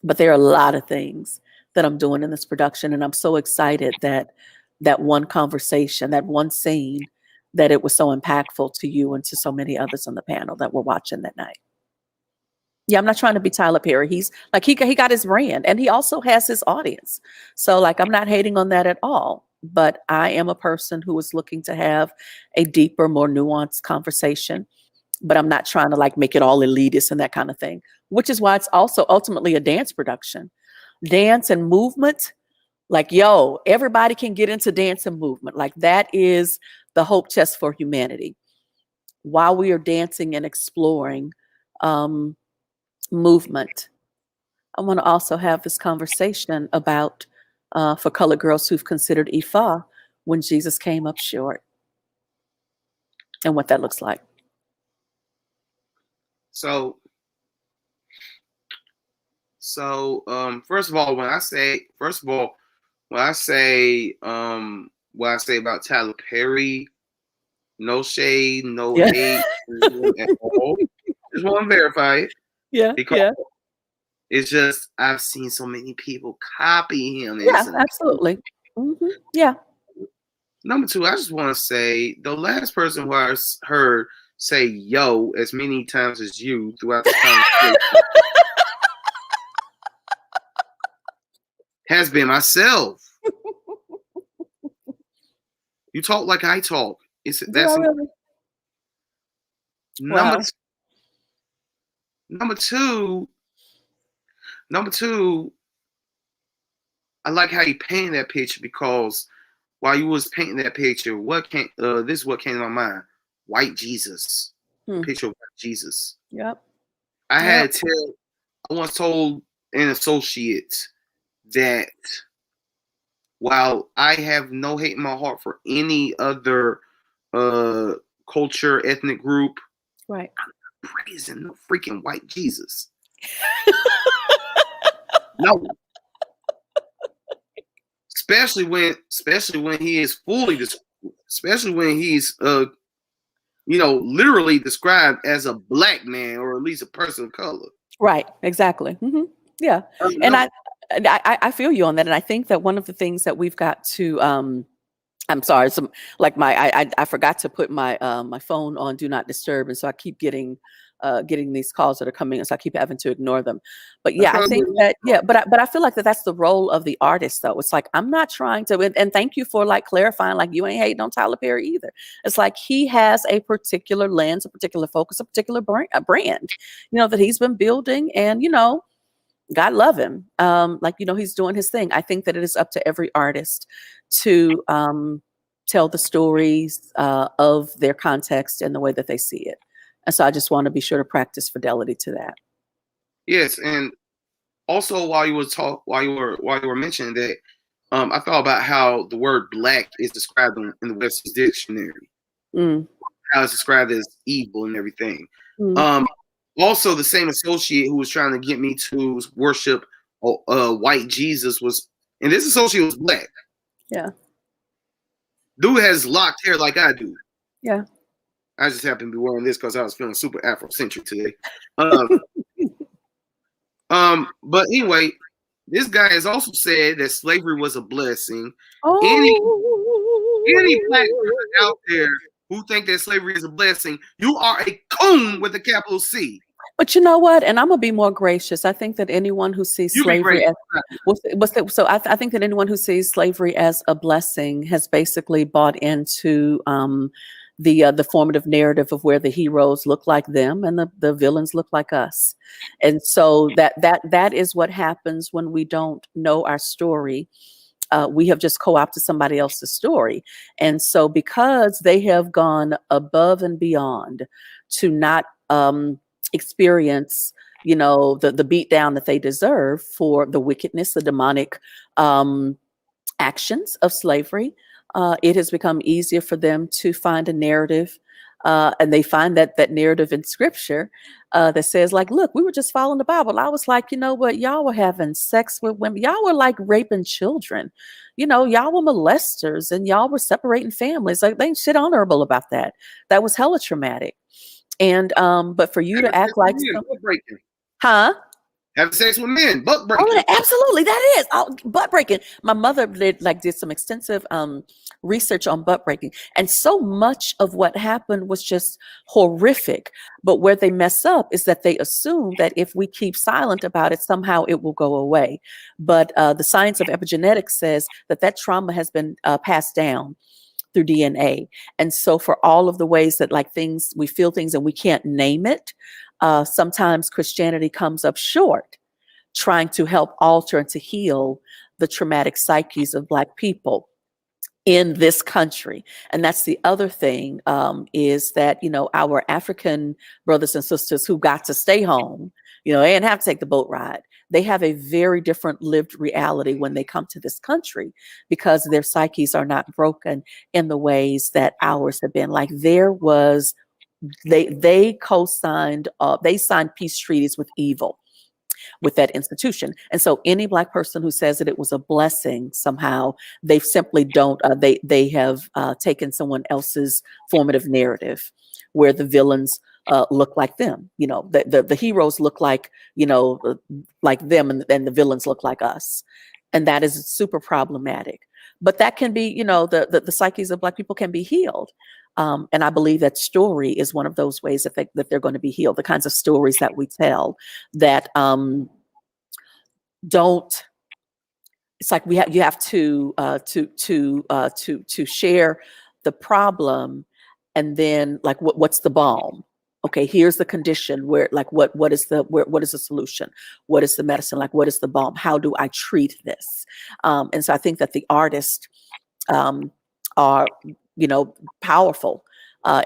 But there are a lot of things that I'm doing in this production, and I'm so excited that that one conversation, that one scene, that it was so impactful to you and to so many others on the panel that were watching that night. Yeah, I'm not trying to be Tyler Perry. He's like, he got his brand, and he also has his audience. So like, I'm not hating on that at all. But I am a person who is looking to have a deeper, more nuanced conversation. But I'm not trying to like make it all elitist and that kind of thing, which is why it's also ultimately a dance production. Dance and movement, like, yo, everybody can get into dance and movement. Like, that is the hope chest for humanity. While we are dancing and exploring movement, I want to also have this conversation about for colored girls who've considered Ifa when Jesus came up short, and what that looks like. So first of all, when I say what I say about Tyler Perry, no shade, no hate at all. Just want to verify it. Yeah, because it's just I've seen so many people copy him. Yeah, absolutely. Yeah. Number two, I just want to say the last person who I heard say "yo" as many times as you throughout the conversation has been myself. You talk like I talk. Really? Number two. I like how you painted that picture, because while you was painting that picture, this is what came to my mind: white Jesus. Picture of white Jesus. Yep. I once told an associate that while I have no hate in my heart for any other culture, ethnic group, right, I'm not praising no freaking white Jesus. No. Especially when he is especially when he's literally described as a black man, or at least a person of color. Right. Exactly. Yeah. And I feel you on that. And I think that one of the things that we've got to, I'm sorry, I forgot to put my my phone on do not disturb, and so I keep getting these calls that are coming in, so I keep having to ignore them. But yeah, I think that but I feel like that's the role of the artist, though. It's like, I'm not trying to, and thank you for like clarifying, like, you ain't hating on Tyler Perry either. It's like, he has a particular lens, a particular focus, a particular brand, that he's been building, and God love him. He's doing his thing. I think that it is up to every artist to tell the stories of their context and the way that they see it. And so I just want to be sure to practice fidelity to that. Yes, and also while you were mentioning that, I thought about how the word black is described in the Webster's dictionary. How it's described as evil and everything. Also, the same associate who was trying to get me to worship white Jesus and this associate was black. Yeah. Dude has locked hair like I do. Yeah. I just happened to be wearing this because I was feeling super Afrocentric today. But anyway, this guy has also said that slavery was a blessing. Any black person out there who think that slavery is a blessing, you are a coon with a capital C. But you know what? And I'm gonna be more gracious. I think that anyone who sees slavery I think that anyone who sees slavery as a blessing has basically bought into the formative narrative of where the heroes look like them and the villains look like us. And so that is what happens when we don't know our story. We have just co-opted somebody else's story. And so because they have gone above and beyond to not experience, the beat down that they deserve for the wickedness, the demonic actions of slavery, it has become easier for them to find a narrative And they find that narrative in scripture that says, like, look, we were just following the Bible. I was like, you know what? Y'all were having sex with women. Y'all were like raping children. Y'all were molesters, and y'all were separating families. Like, they ain't shit honorable about that. That was hella traumatic. And but for you to act like breaking. Huh? Having sex with men, butt breaking. Oh, absolutely, that is butt breaking. My mother did some extensive research on butt breaking, and so much of what happened was just horrific. But where they mess up is that they assume that if we keep silent about it, somehow it will go away. But the science of epigenetics says that trauma has been passed down through DNA, and so for all of the ways that like things we feel things and we can't name it, sometimes Christianity comes up short, trying to help alter and to heal the traumatic psyches of Black people in this country. And that's the other thing, is that, our African brothers and sisters who got to stay home, they didn't have to take the boat ride. They have a very different lived reality when they come to this country because their psyches are not broken in the ways that ours have been. Like they co-signed, they signed peace treaties with evil, with that institution. And so any Black person who says that it was a blessing somehow, they simply don't, they have taken someone else's formative narrative where the villains look like them. The heroes look like, like them, and the villains look like us. And that is super problematic. But that can be, the psyches of Black people can be healed. And I believe that story is one of those ways that they're going to be healed. The kinds of stories that we tell that don't. It's like you have to share the problem, and then like what's the balm? Okay, here's the condition. Where like what is the solution? What is the medicine? Like what is the balm? How do I treat this? And so I think that the artists are powerful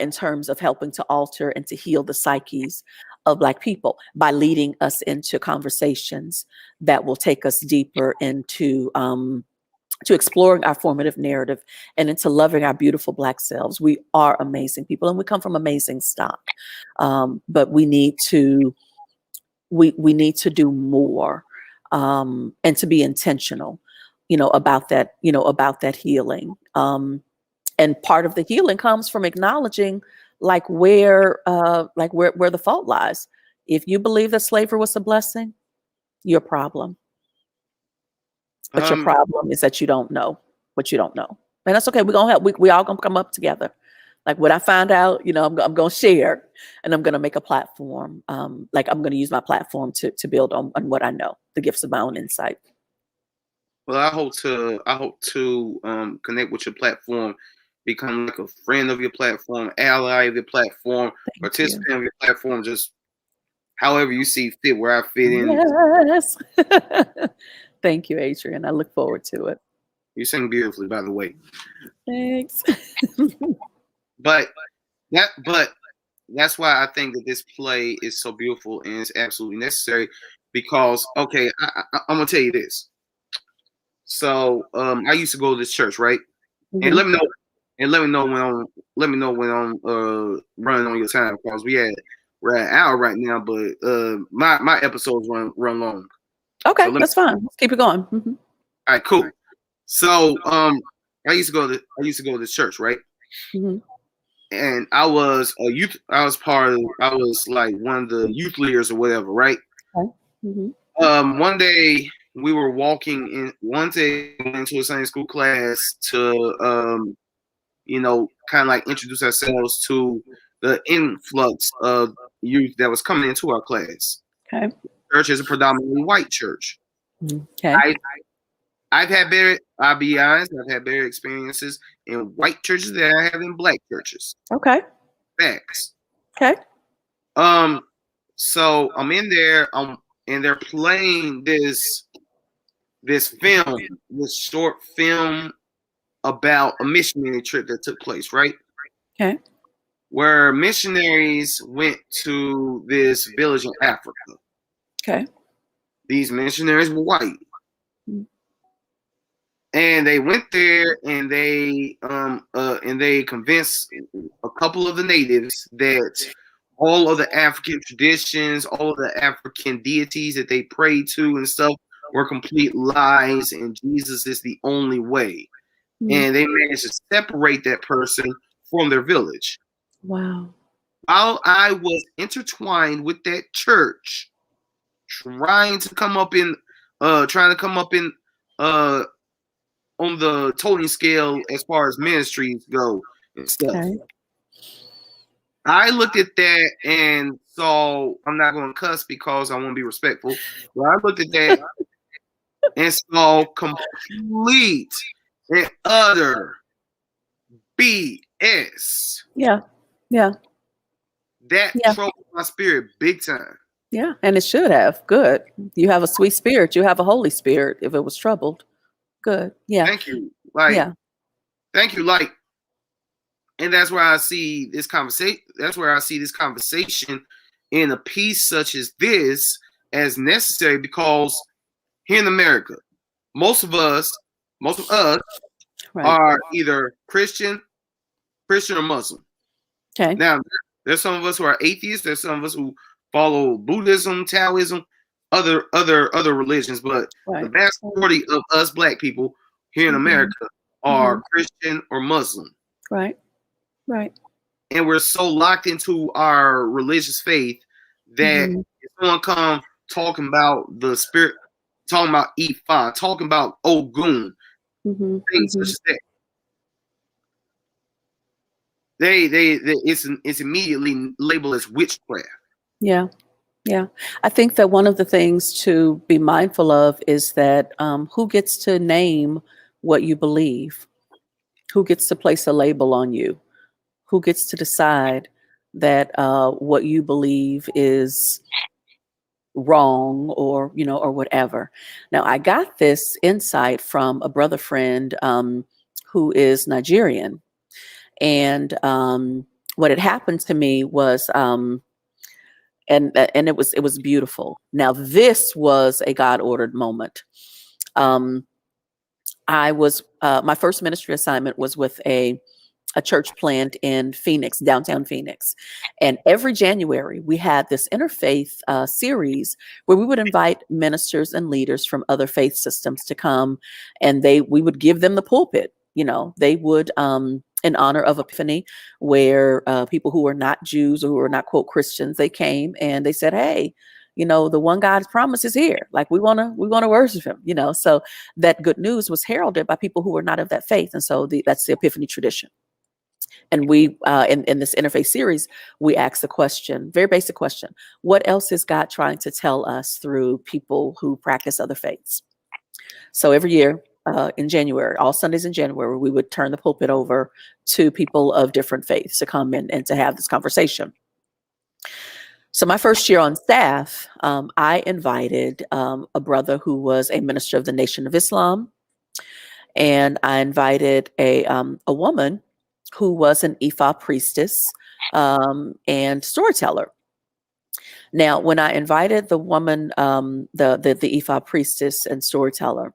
in terms of helping to alter and to heal the psyches of Black people by leading us into conversations that will take us deeper into to exploring our formative narrative and into loving our beautiful Black selves. We are amazing people, and we come from amazing stock, but we need to do more, and to be intentional, about that healing. And part of the healing comes from acknowledging where the fault lies. If you believe that slavery was a blessing, your problem. But your problem is that you don't know what you don't know. And that's okay. We're gonna help. We all gonna come up together. Like what I find out, I'm gonna share, and I'm gonna make a platform. I'm gonna use my platform to build on what I know, the gifts of my own insight. Well, I hope to connect with your platform, become like a friend of your platform, ally of your platform, participant of your platform, just however you see fit, where I fit in. Yes. Thank you, Adrian. I look forward to it. You sing beautifully, by the way. Thanks. But that's why I think that this play is so beautiful and it's absolutely necessary, because I'm gonna tell you this. So I used to go to this church, right? Mm-hmm. And let me know when I'm running on your time, because we're at an hour right now, but my episodes run long. Okay, so that's fine. Let's keep it going. Mm-hmm. All right, cool. So I used to go to this church, right? Mm-hmm. And I was a youth. I was like one of the youth leaders or whatever, right? Okay. Mm-hmm. One day we were walking in. One day we went into a Sunday school class to kind of like introduce ourselves to the influx of youth that was coming into our class. Okay. Church is a predominantly white church. Okay. I've had better, I'll be honest, I've had better experiences in white churches than I have in Black churches. Okay. Facts. Okay. So I'm in there, and they're playing this short film about a missionary trip that took place, right? Okay. Where missionaries went to this village in Africa. Okay. These missionaries were white. And they went there and they convinced a couple of the natives that all of the African traditions, all of the African deities that they prayed to and stuff were complete lies, and Jesus is the only way. And they managed to separate that person from their village. Wow. While I was intertwined with that church, trying to come up in on the toting scale as far as ministries go and stuff. Okay. I looked at that and saw, I'm not going to cuss because I want to be respectful, but I looked at that and saw complete and utter BS. Yeah. Yeah. That troubled my spirit big time. Yeah. And it should have. Good. You have a sweet spirit. You have a Holy Spirit if it was troubled. Good. Yeah. Thank you. Thank you. And that's where I see this conversation. That's where I see this conversation in a piece such as this as necessary, because here in America, most of us are either Christian or Muslim. Okay. Now, there's some of us who are atheists. There's some of us who follow Buddhism, Taoism, other religions. But the vast majority of us Black people here in America are Christian or Muslim. Right. And we're so locked into our religious faith that if someone come talking about the spirit, talking about Ifa, talking about Ogun, things such as that, it's immediately labeled as witchcraft. Yeah. I think that one of the things to be mindful of is that who gets to name what you believe? Who gets to place a label on you? Who gets to decide that what you believe is wrong or whatever? Now, I got this insight from a brother friend who is Nigerian. And what had happened to me was, and it was beautiful. Now, this was a God-ordered moment. I was my first ministry assignment was with a church plant in Phoenix, downtown Phoenix. And every January, we had this interfaith series where we would invite ministers and leaders from other faith systems to come, and we would give them the pulpit. They would, in honor of Epiphany, where people who were not Jews or who were not, quote, Christians, they came and they said, hey, the one God's promise is here. Like we want to worship him, so that good news was heralded by people who were not of that faith. And so that's the Epiphany tradition. And we, in this interfaith series, we asked the question, very basic question: what else is God trying to tell us through people who practice other faiths? So every year in January, all Sundays in January, we would turn the pulpit over to people of different faiths to come in and to have this conversation. So my first year on staff, I invited a brother who was a minister of the Nation of Islam, and I invited a woman who was an Ifa priestess and storyteller. Now, when I invited the woman, the Ifa priestess and storyteller,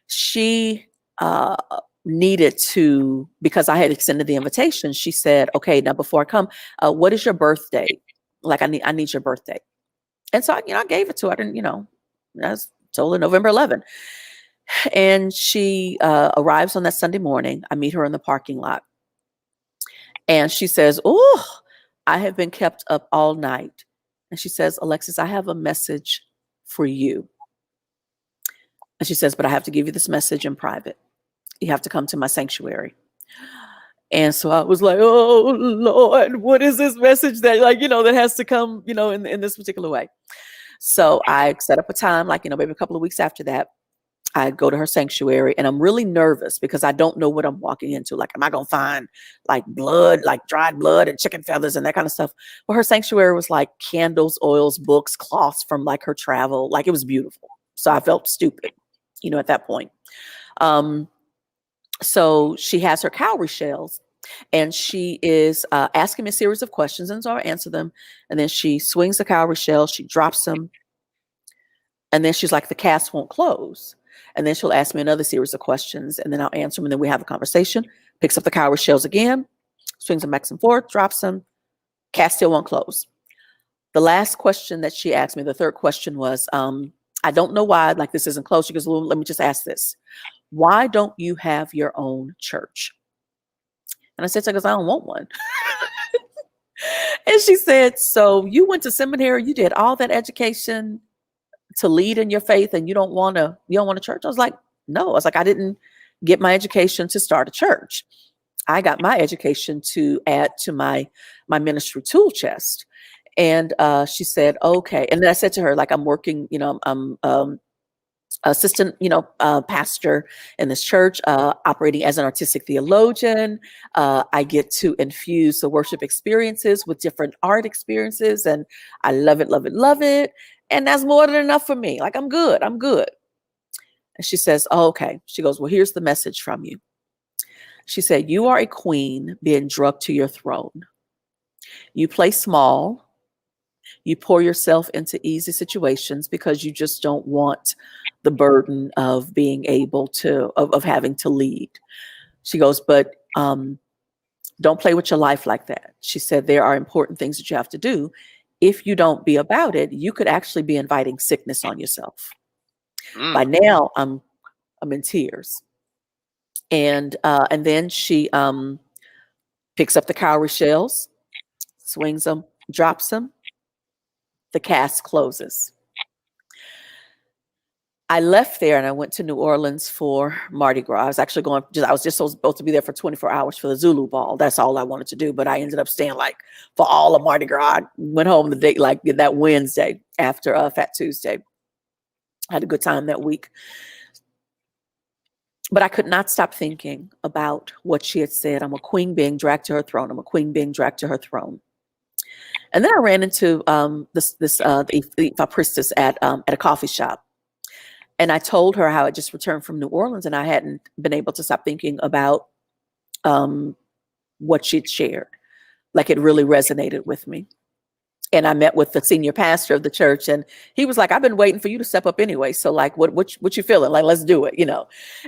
she needed to, because I had extended the invitation, she said, okay, now before I come, what is your birthday? Like, I need your birthday. And so, I gave it to her. I didn't, I was told her November 11. And she arrives on that Sunday morning. I meet her in the parking lot. And she says, oh, I have been kept up all night. And she says, Alexus, I have a message for you. And she says, but I have to give you this message in private. You have to come to my sanctuary. And so I was like, oh, Lord, what is this message that, that has to come, in this particular way? So I set up a time, maybe a couple of weeks after that. I go to her sanctuary, and I'm really nervous because I don't know what I'm walking into. Like, am I going to find blood, dried blood and chicken feathers and that kind of stuff? Well, her sanctuary was candles, oils, books, cloths from her travel. It was beautiful. So I felt stupid, at that point. So she has her cowrie shells, and she is asking me a series of questions, and so I answer them. And then she swings the cowrie shell, she drops them, and then she's like, the cast won't close. And then she'll ask me another series of questions, and then I'll answer them, and then we have a conversation. Picks up the cowrie shells again, swings them back and forth, drops them. Cast still won't close. The last question that she asked me, the third question was, I don't know why, like this isn't close. She goes, well, let me just ask this. Why don't you have your own church? And I said to her, because I don't want one. And she said, so you went to seminary, you did all that education to lead in your faith, and you don't want a church? I was like, no. I was like, I didn't get my education to start a church. I got my education to add to my ministry tool chest. And she said, okay. And then I said to her, like, I'm working, I'm assistant, pastor in this church, operating as an artistic theologian. I get to infuse the worship experiences with different art experiences. And I love it, love it, love it. And that's more than enough for me. Like, I'm good. I'm good. And she says, oh, okay. She goes, well, here's the message from you. She said, you are a queen being drugged to your throne. You play small. You pour yourself into easy situations because you just don't want the burden of being able to, of having to lead. She goes, but don't play with your life like that. She said, there are important things that you have to do. If you don't be about it, you could actually be inviting sickness on yourself. By now, I'm in tears. And then she picks up the cowrie shells, swings them, drops them. The cast closes. I left there and I went to New Orleans for Mardi Gras. I was actually I was just supposed to be there for 24 hours for the Zulu ball. That's all I wanted to do. But I ended up staying like for all of Mardi Gras. I went home the day, like that Wednesday after Fat Tuesday. I had a good time that week. But I could not stop thinking about what she had said. I'm a queen being dragged to her throne. I'm a queen being dragged to her throne. And then I ran into the Ifa priestess at a coffee shop. And I told her how I just returned from New Orleans and I hadn't been able to stop thinking about what she'd shared. Like, it really resonated with me. And I met with the senior pastor of the church, and he was like, I've been waiting for you to step up anyway. So like, what you feeling? Like, let's do it,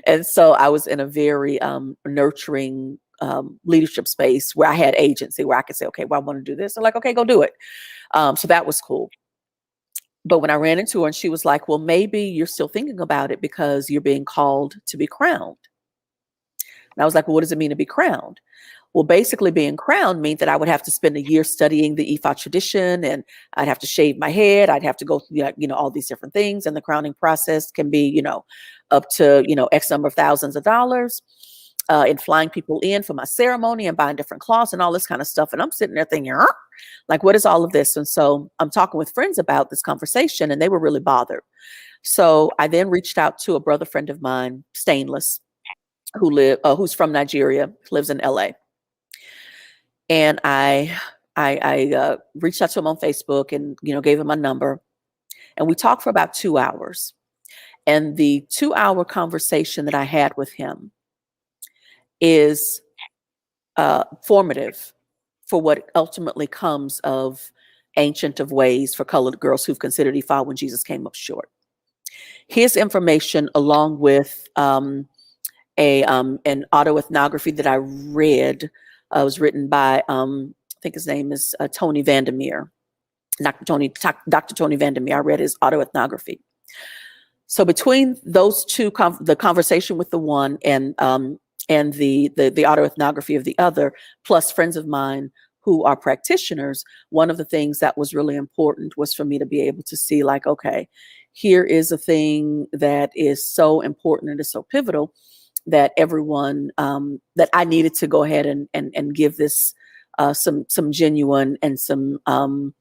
And so I was in a very nurturing leadership space where I had agency, where I could say, okay, well, I want to do this. I'm like, okay, go do it. So that was cool. But when I ran into her and she was like, well, maybe you're still thinking about it because you're being called to be crowned. And I was like, well, what does it mean to be crowned? Well, basically being crowned means that I would have to spend a year studying the Ifa tradition, and I'd have to shave my head. I'd have to go through, all these different things. And the crowning process can be, up to, X number of thousands of dollars. And flying people in for my ceremony and buying different cloths and all this kind of stuff. And I'm sitting there thinking, like, what is all of this? And so I'm talking with friends about this conversation, and they were really bothered. So I then reached out to a brother friend of mine, Stainless, who's from Nigeria, lives in LA. And I reached out to him on Facebook and, gave him my number. And we talked for about 2 hours. And the 2-hour conversation that I had with him is formative for what ultimately comes of Ancient of Ways for colored girls who've considered Ifa when Jesus came up short. His information, along with an autoethnography that I read, was written by, I think his name is Tony Vandermeer, Dr. Tony Vandermeer. I read his autoethnography. So between those two, the conversation with the one and the autoethnography of the other, plus friends of mine who are practitioners, one of the things that was really important was for me to be able to see, like, okay, here is a thing that is so important and is so pivotal that everyone, that I needed to go ahead and give this some genuine and some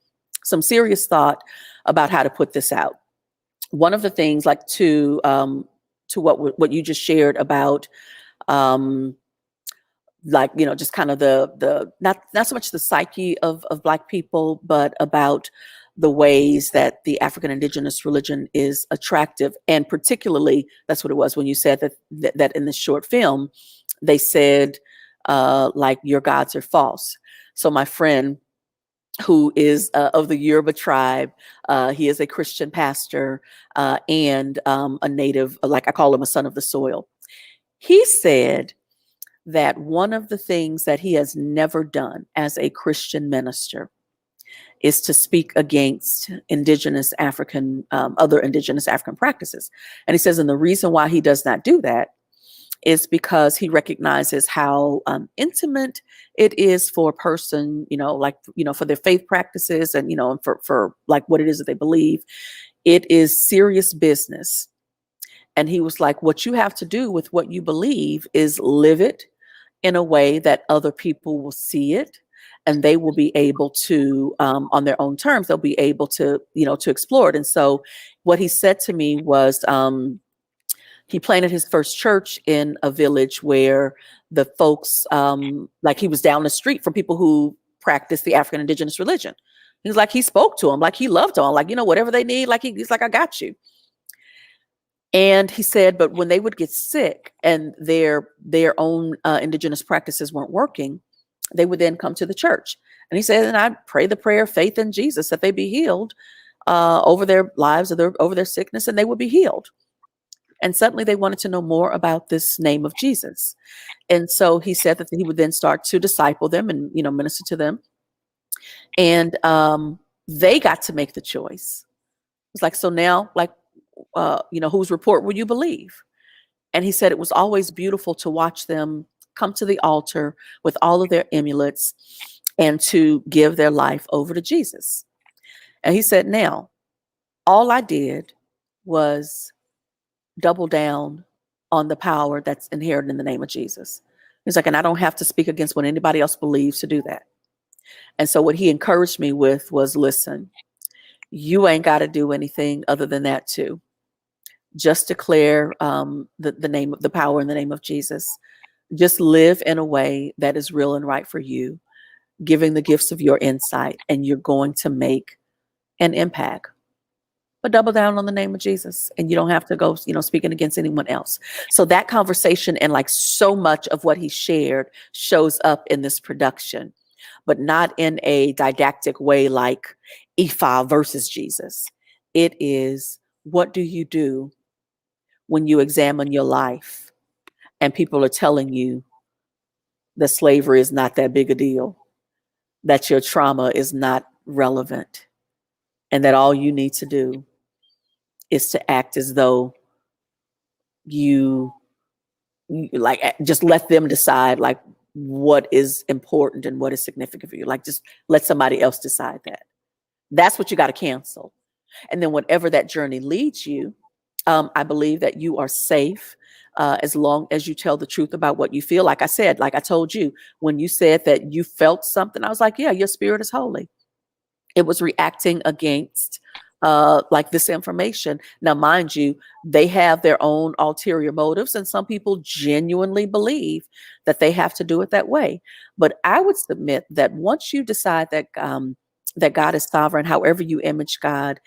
serious thought about how to put this out. One of the things, like to what you just shared about, like, just kind of the not so much the psyche of Black people, but about the ways that the African indigenous religion is attractive. And particularly, that's what it was when you said that in this short film, they said, like, your gods are false. So my friend who is of the Yoruba tribe. He is a Christian pastor and a native, like I call him, a son of the soil. He said that one of the things that he has never done as a Christian minister is to speak against indigenous African, other indigenous African practices. And he says, and the reason why he does not do that is because he recognizes how intimate it is for a person, for their faith practices and, for like what it is that they believe. It is serious business. And he was like, what you have to do with what you believe is live it in a way that other people will see it, and they will be able to, on their own terms, they'll be able to, to explore it. And so what he said to me was, he planted his first church in a village where the folks, like he was down the street from people who practice the African indigenous religion. He was like, he spoke to them, like he loved them, like, whatever they need, like he's like, I got you. And he said, but when they would get sick and their own indigenous practices weren't working, they would then come to the church. And he said, and I'd pray the prayer of faith in Jesus that they be healed over their lives, or over their sickness, and they would be healed. And suddenly they wanted to know more about this name of Jesus. And so he said that he would then start to disciple them and, minister to them. And they got to make the choice. It's like, so now, like, whose report will you believe? And he said it was always beautiful to watch them come to the altar with all of their amulets and to give their life over to Jesus. And he said, now, all I did was double down on the power that's inherent in the name of Jesus. He's like, and I don't have to speak against what anybody else believes to do that. And so what he encouraged me with was, listen, you ain't got to do anything other than that too. Just declare the name of the power in the name of Jesus. Just live in a way that is real and right for you, giving the gifts of your insight, and you're going to make an impact. But double down on the name of Jesus, and you don't have to go, speaking against anyone else. So that conversation and like so much of what he shared shows up in this production, but not in a didactic way like Ifa versus Jesus. It is, what do you do when you examine your life and people are telling you that slavery is not that big a deal, that your trauma is not relevant, and that all you need to do is to act as though you like, just let them decide like what is important and what is significant for you. Like, just let somebody else decide that. That's what you got to cancel. And then whatever that journey leads you, I believe that you are safe as long as you tell the truth about what you feel. Like I said, like I told you, when you said that you felt something, I was like, yeah, your spirit is holy. It was reacting against like this information. Now, mind you, they have their own ulterior motives, and some people genuinely believe that they have to do it that way. But I would submit that once you decide that that God is sovereign, however you image God,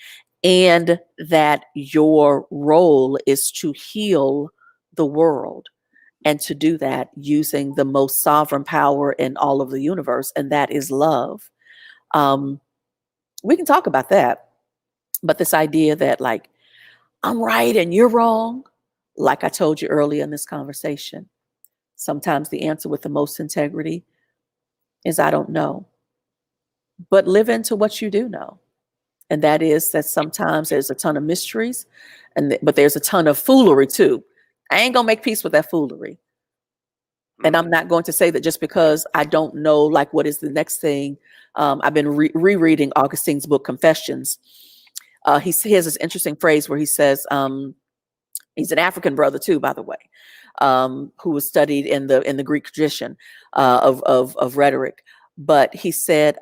and that your role is to heal the world, and to do that using the most sovereign power in all of the universe, and that is love. We can talk about that. But this idea that like, I'm right and you're wrong, like I told you earlier in this conversation, sometimes the answer with the most integrity is, I don't know. But live into what you do know. And that is that sometimes there's a ton of mysteries, but there's a ton of foolery too. I ain't gonna make peace with that foolery. And I'm not going to say that just because I don't know, like, what is the next thing. I've been rereading Augustine's book, Confessions. He has this interesting phrase where he says, he's an African brother too, by the way, who was studied in the Greek tradition of rhetoric. But he said,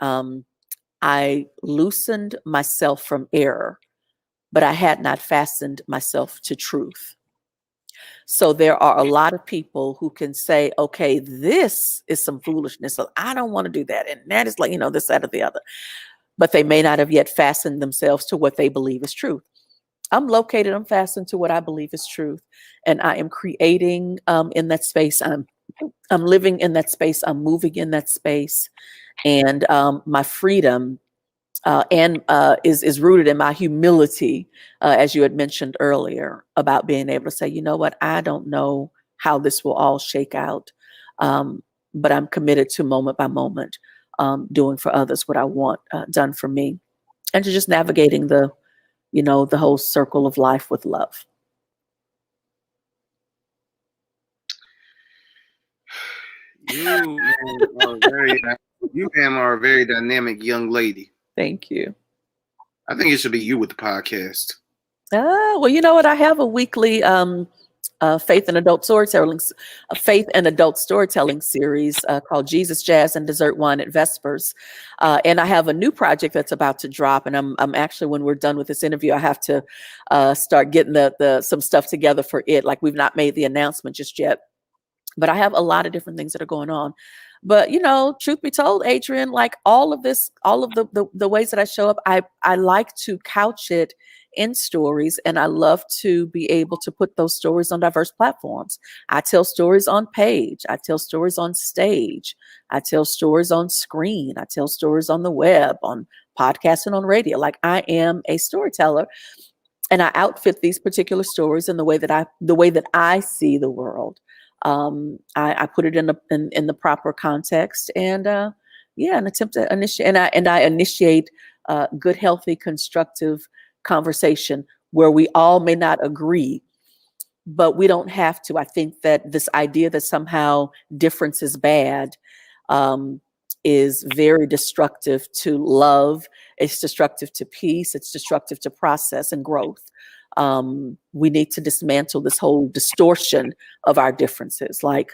I loosened myself from error, but I had not fastened myself to truth. So there are a lot of people who can say, okay, this is some foolishness, so I don't want to do that. And that is like, this, that, or the other. But they may not have yet fastened themselves to what they believe is truth. I'm fastened to what I believe is truth. And I am creating in that space. I'm living in that space. I'm moving in that space. And my freedom is rooted in my humility, as you had mentioned earlier, about being able to say, you know what, I don't know how this will all shake out, but I'm committed to moment by moment doing for others what I want done for me, and to just navigating the whole circle of life with love. You, ma'am, are a very dynamic young lady. Thank you. I think it should be you with the podcast. Well, you know what? I have a weekly faith and adult storytelling series called Jesus, Jazz, and Dessert Wine at Vespers, and I have a new project that's about to drop. And I'm actually, when we're done with this interview, I have to start getting the some stuff together for it. Like, we've not made the announcement just yet, but I have a lot of different things that are going on. But, truth be told, Adrian, like all of this, all of the ways that I show up, I like to couch it in stories, and I love to be able to put those stories on diverse platforms. I tell stories on page, I tell stories on stage, I tell stories on screen, I tell stories on the web, on podcasts, and on radio. Like, I am a storyteller, and I outfit these particular stories in the way that I see the world. I put it in the proper context, and and attempt to initiate, and I initiate good, healthy, constructive conversation where we all may not agree, but we don't have to. I think that this idea that somehow difference is bad is very destructive to love. It's destructive to peace. It's destructive to process and growth. We need to dismantle this whole distortion of our differences. Like,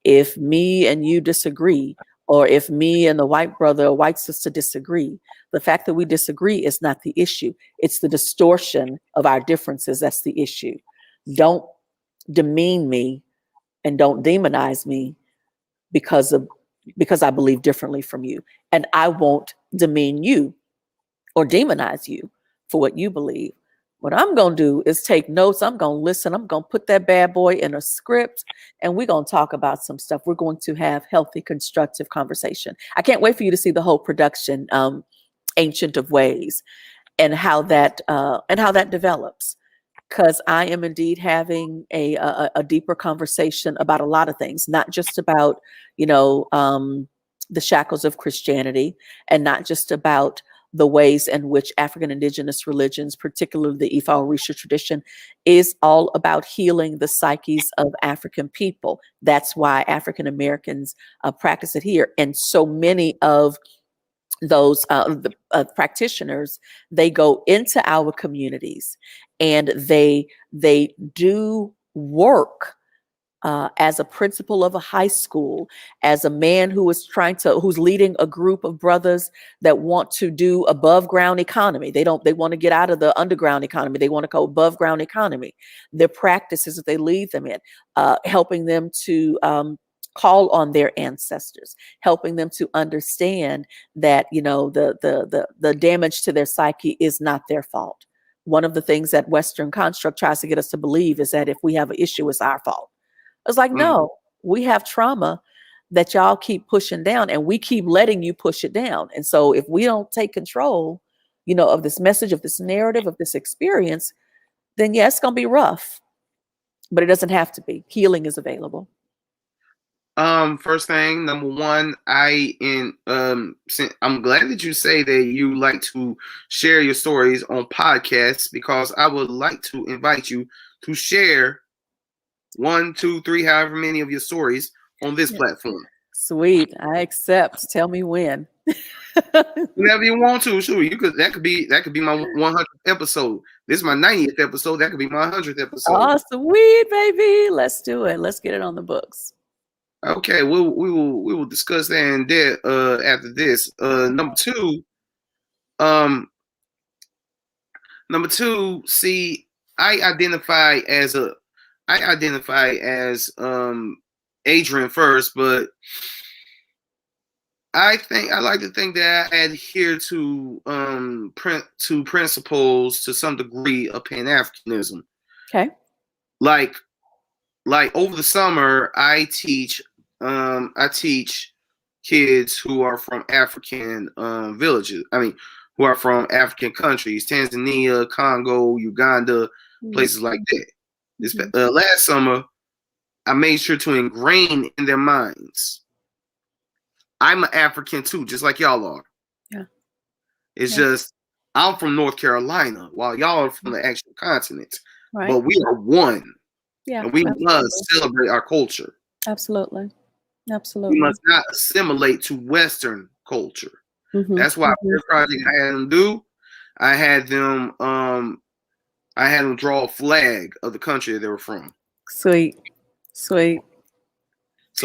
if me and you disagree, or if me and the white brother or white sister disagree, the fact that we disagree is not the issue. It's the distortion of our differences that's the issue. Don't demean me and don't demonize me because I believe differently from you. And I won't demean you or demonize you for what you believe. What I'm going to do is take notes. I'm going to listen. I'm going to put that bad boy in a script, and we're going to talk about some stuff. We're going to have healthy, constructive conversation. I can't wait for you to see the whole production, Ancient of Ways, and how that develops. Because I am indeed having a deeper conversation about a lot of things, not just about, the shackles of Christianity, and not just about the ways in which African indigenous religions, particularly the Ifa Orisha tradition, is all about healing the psyches of African people. That's why African Americans practice it here. And so many of those practitioners, they go into our communities, and they do work as a principal of a high school, as a man who's leading a group of brothers that want to do above ground economy. They want to get out of the underground economy. They want to go above ground economy. Their practices that they lead them in, helping them to call on their ancestors, helping them to understand that, the damage to their psyche is not their fault. One of the things that Western construct tries to get us to believe is that if we have an issue, it's our fault. It's like, no, we have trauma that y'all keep pushing down, and we keep letting you push it down. And so if we don't take control, of this message, of this narrative, of this experience, then yeah, it's going to be rough, but it doesn't have to be. Healing is available. First thing, number one, I'm glad that you say that you like to share your stories on podcasts, because I would like to invite you to share 1, 2, 3, however many of your stories on this platform. Sweet. I accept. Tell me when. Whenever you want to, sure. That could be my 100th episode. This is my 90th episode. That could be my 100th episode. Oh, sweet, baby. Let's do it. Let's get it on the books. Okay, we will discuss that and there after this. Number two, see, I identify as Adrian first, but I like to think that I adhere to principles to some degree of Pan-Africanism. Okay. Like over the summer, I teach kids who are from African villages. I mean, who are from African countries, Tanzania, Congo, Uganda, places like that. This last summer, I made sure to ingrain in their minds, I'm an African too, just like y'all are. Yeah. It's just, I'm from North Carolina, while y'all are from the actual continent. Right. But we are one. Yeah. And we must celebrate our culture. Absolutely. Absolutely. We must not assimilate to Western culture. That's why first project I had them do, I had them draw a flag of the country that they were from. Sweet. So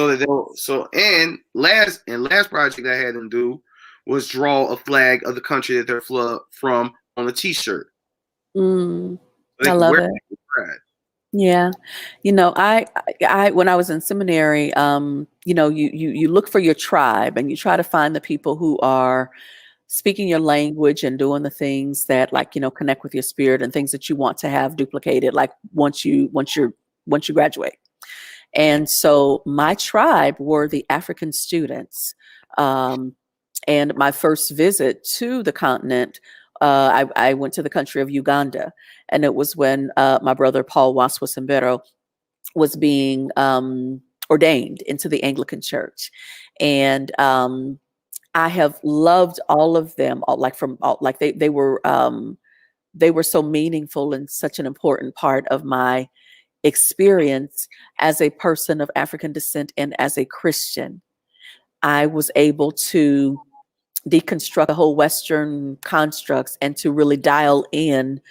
that last project I had them do was draw a flag of the country that they're from on a T-shirt. So I love it. Yeah. I when I was in seminary, you look for your tribe and you try to find the people who are speaking your language and doing the things that connect with your spirit and things that you want to have duplicated, like once you graduate. And so my tribe were the African students. And my first visit to the continent, I went to the country of Uganda, and it was when my brother Paul Waswa-Sembero was being ordained into the Anglican Church, and I have loved all of them. They were so meaningful and such an important part of my experience as a person of African descent and as a Christian. I was able to deconstruct the whole Western constructs and to really dial in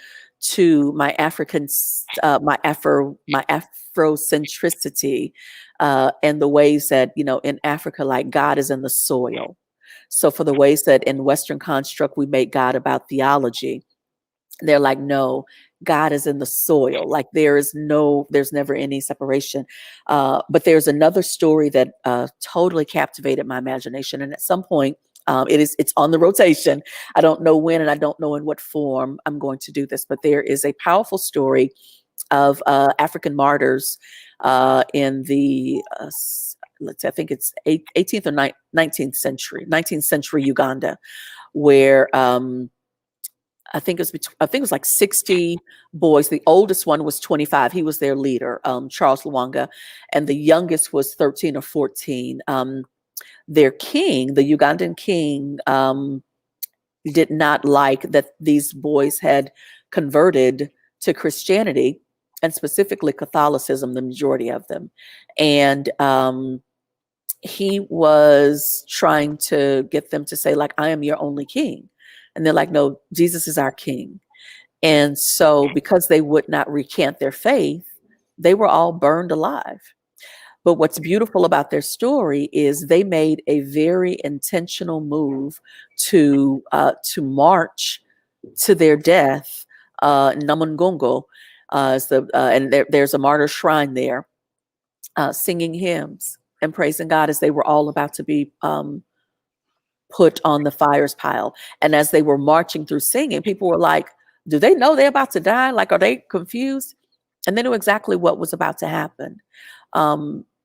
to my my Afrocentricity, and the ways that, in Africa, like God is in the soil. So for the ways that in Western construct, we make God about theology, they're like, no, God is in the soil. Like there's never any separation. But there's another story that totally captivated my imagination. And at some point, it's on the rotation. I don't know when, and I don't know in what form I'm going to do this, but there is a powerful story of African martyrs in the, I think it's 18th or 19th century Uganda, where I think it was like 60 boys. The oldest one was 25. He was their leader, Charles Lwanga, and the youngest was 13 or 14. Their king, the Ugandan king, did not like that these boys had converted to Christianity, and specifically Catholicism, the majority of them. And he was trying to get them to say, like, I am your only king. And they're like, no, Jesus is our king. And so because they would not recant their faith, they were all burned alive. But what's beautiful about their story is they made a very intentional move to march to their death. Namungongo, and there's a martyr shrine there, singing hymns and praising God as they were all about to be put on the fires pile. And as they were marching through singing, people were like, do they know they're about to die? Like, are they confused? And they knew exactly what was about to happen.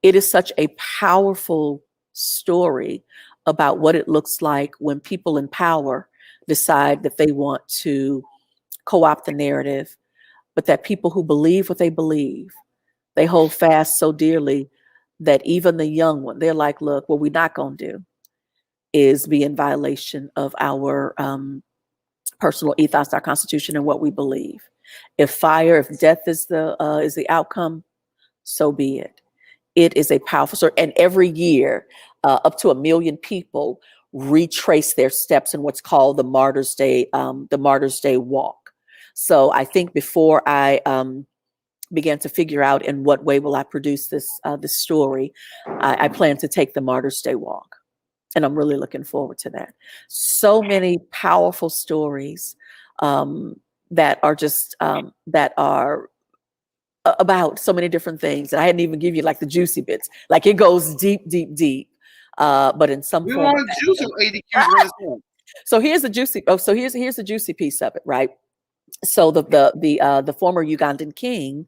It is such a powerful story about what it looks like when people in power decide that they want to co-opt the narrative, but that people who believe what they believe, they hold fast so dearly that even the young one, they're like, look, what we're not going to do is be in violation of our personal ethos, our constitution, and what we believe. If death is the outcome, so be it. It is a powerful story. And every year, up to 1 million people retrace their steps in what's called the Martyrs' Day walk. So I think before I began to figure out in what way will I produce this story, I plan to take the Martyrs' Day walk. And I'm really looking forward to that. So many powerful stories that are just that are about so many different things. And I hadn't even give you like the juicy bits. Like it goes deep, deep, deep. But in some we form. want juice on ADQ'S. So here's the juicy. So here's the juicy piece of it, right? So the former Ugandan king,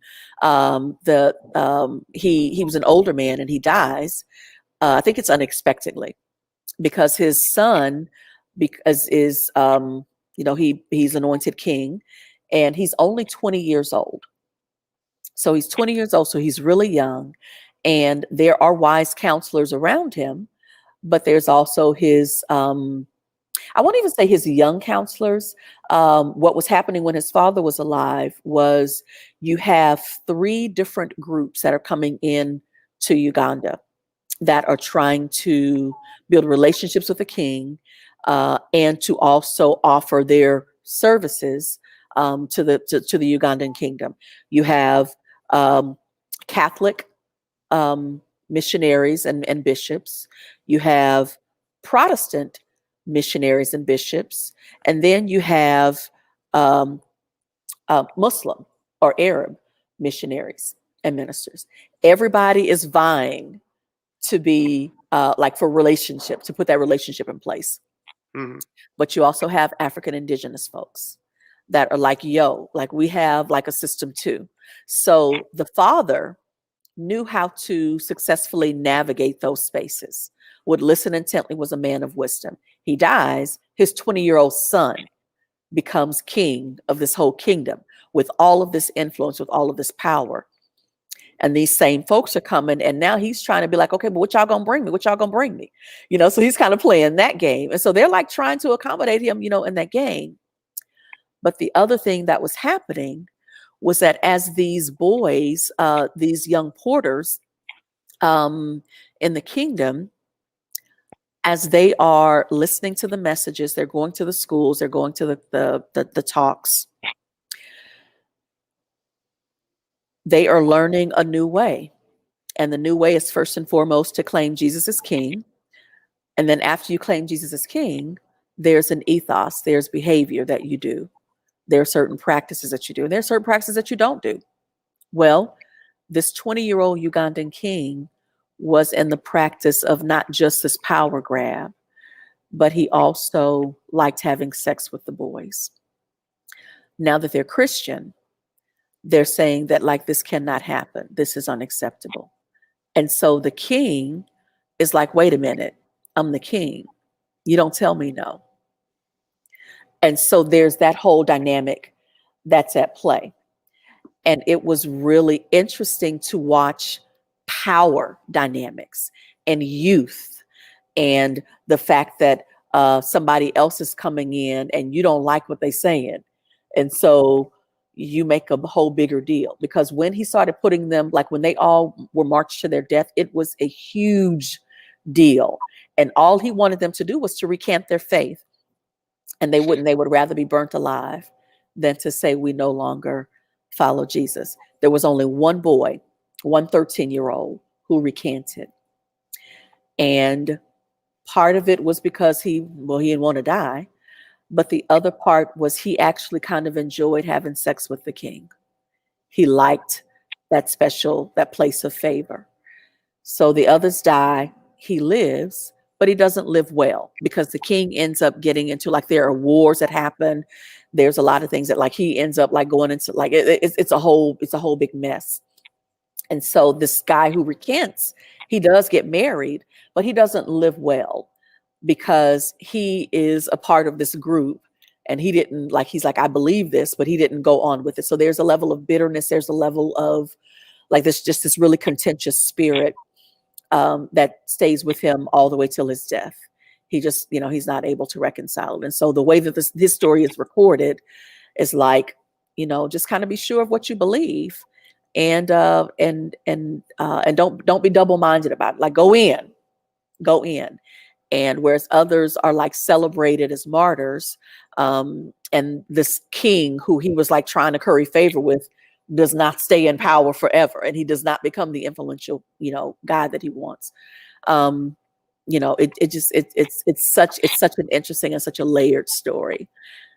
he was an older man and he dies. I think it's unexpectedly. because his son, because is he's anointed king, and he's only 20 years old. So he's 20 years old, so he's really young, and there are wise counselors around him, but there's also his I won't even say his young counselors. What was happening when his father was alive was you have 3 different groups that are coming in to Uganda that are trying to build relationships with the king, and to also offer their services to the Ugandan kingdom. You have Catholic missionaries and bishops. You have Protestant missionaries and bishops, and then you have um, Muslim or Arab missionaries and ministers. Everybody is vying to be like for relationship, to put that relationship in place. Mm-hmm. But you also have African indigenous folks that are like, yo, like we have like a system too. So the father knew how to successfully navigate those spaces, would listen intently, was a man of wisdom. He dies, his 20-year-old son becomes king of this whole kingdom with all of this influence, with all of this power. And these same folks are coming, and now he's trying to be like, okay, but what y'all gonna bring me? What y'all gonna bring me? So he's kind of playing that game. And so they're like trying to accommodate him, in that game. But the other thing that was happening was that as these boys, these young porters in the kingdom, as they are listening to the messages, they're going to the schools, they're going to the talks, they are learning a new way. And the new way is first and foremost to claim Jesus as king. And then after you claim Jesus as king, there's an ethos, there's behavior that you do. There are certain practices that you do, and there are certain practices that you don't do. Well, this 20-year-old Ugandan king was in the practice of not just this power grab, but he also liked having sex with the boys. Now that they're Christian, they're saying that like this cannot happen. This is unacceptable. And so the king is like, wait a minute, I'm the king. You don't tell me no. And so there's that whole dynamic that's at play. And it was really interesting to watch power dynamics and youth, and the fact that somebody else is coming in and you don't like what they're saying. And so you make a whole bigger deal, because when he started putting them, like when they all were marched to their death, it was a huge deal. And all he wanted them to do was to recant their faith. And they would rather be burnt alive than to say, we no longer follow Jesus. There was only one boy, one 13-year-old who recanted. And part of it was because he didn't want to die. But the other part was he actually kind of enjoyed having sex with the king. He liked that place of favor. So the others die, he lives, but he doesn't live well, because the king ends up getting into, like, there are wars that happen. There's a lot of things that, like, he ends up like going into, like, it's a whole big mess. And so this guy who recants, he does get married, but he doesn't live well, because he is a part of this group, and he didn't, like, he's like, I believe this, but he didn't go on with it. So there's a level of bitterness. There's a level of, like, this really contentious spirit that stays with him all the way till his death. He just, he's not able to reconcile it. And so the way that this story is recorded is like, just kind of be sure of what you believe, and don't be double-minded about it. Like, go in. And whereas others are like celebrated as martyrs, and this king who he was like trying to curry favor with does not stay in power forever, and he does not become the influential, guy that he wants. It's such an interesting and such a layered story.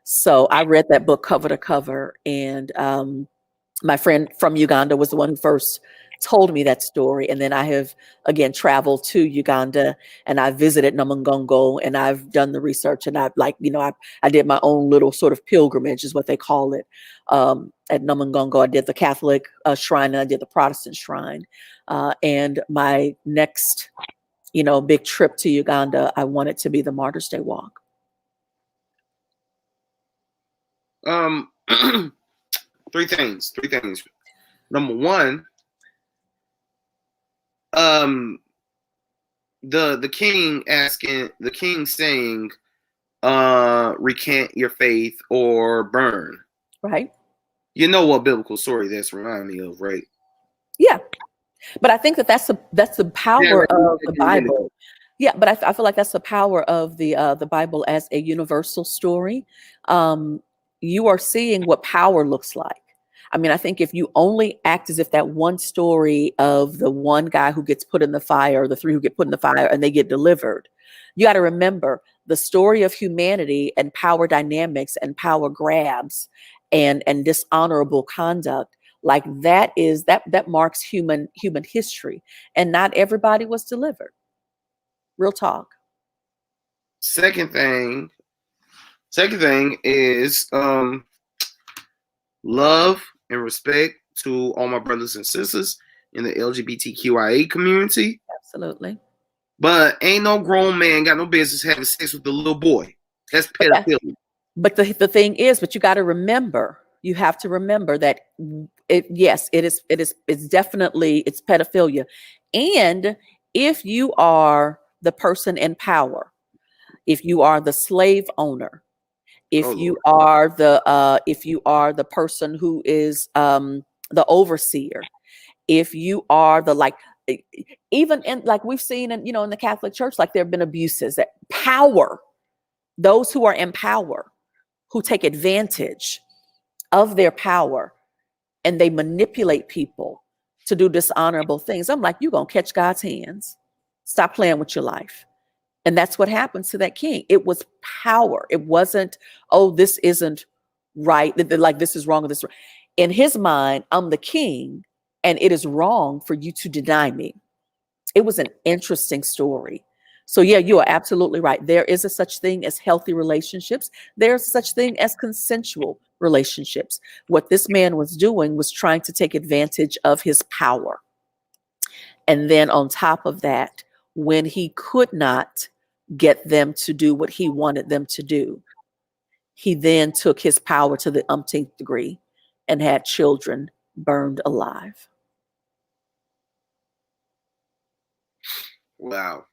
So I read that book cover to cover, and my friend from Uganda was the one who first told me that story. And then I have, again, traveled to Uganda, and I visited Namungongo, and I've done the research, and I did my own little sort of pilgrimage, is what they call it. At Namungongo, I did the Catholic shrine, and I did the Protestant shrine. And my next big trip to Uganda, I want it to be the Martyrs Day walk. Three things. Number one, the king saying, recant your faith or burn. Right. You know what biblical story that's reminding me of, right? Yeah. But I think that's the power of the Bible. Yeah, but I feel like that's the power of the Bible as a universal story. You are seeing what power looks like. I mean, I think if you only act as if that one story of the one guy who gets put in the fire, or the three who get put in the fire and they get delivered, you got to remember the story of humanity and power dynamics and power grabs and dishonorable conduct. Like that marks human history, and not everybody was delivered. Real talk. Second thing is love and respect to all my brothers and sisters in the LGBTQIA community. Absolutely. But ain't no grown man got no business having sex with a little boy. That's pedophilia. But the thing is, but you got to remember, you have to remember that it's definitely pedophilia. And if you are the person in power, if you are the slave owner, if you are the person who is the overseer, if you are the even in we've seen in in the Catholic Church, there have been abuses, that power, those who are in power, who take advantage of their power and they manipulate people to do dishonorable things. I'm like, you're gonna catch God's hands. Stop playing with your life. And that's what happens to that king. It was power. It wasn't, oh, this isn't right. This is wrong. Or this. In his mind, I'm the king, and it is wrong for you to deny me. It was an interesting story. So yeah, you are absolutely right. There is a such thing as healthy relationships. There's such thing as consensual relationships. What this man was doing was trying to take advantage of his power. And then on top of that, when he could not get them to do what he wanted them to do, he then took his power to the umpteenth degree and had children burned alive. Wow.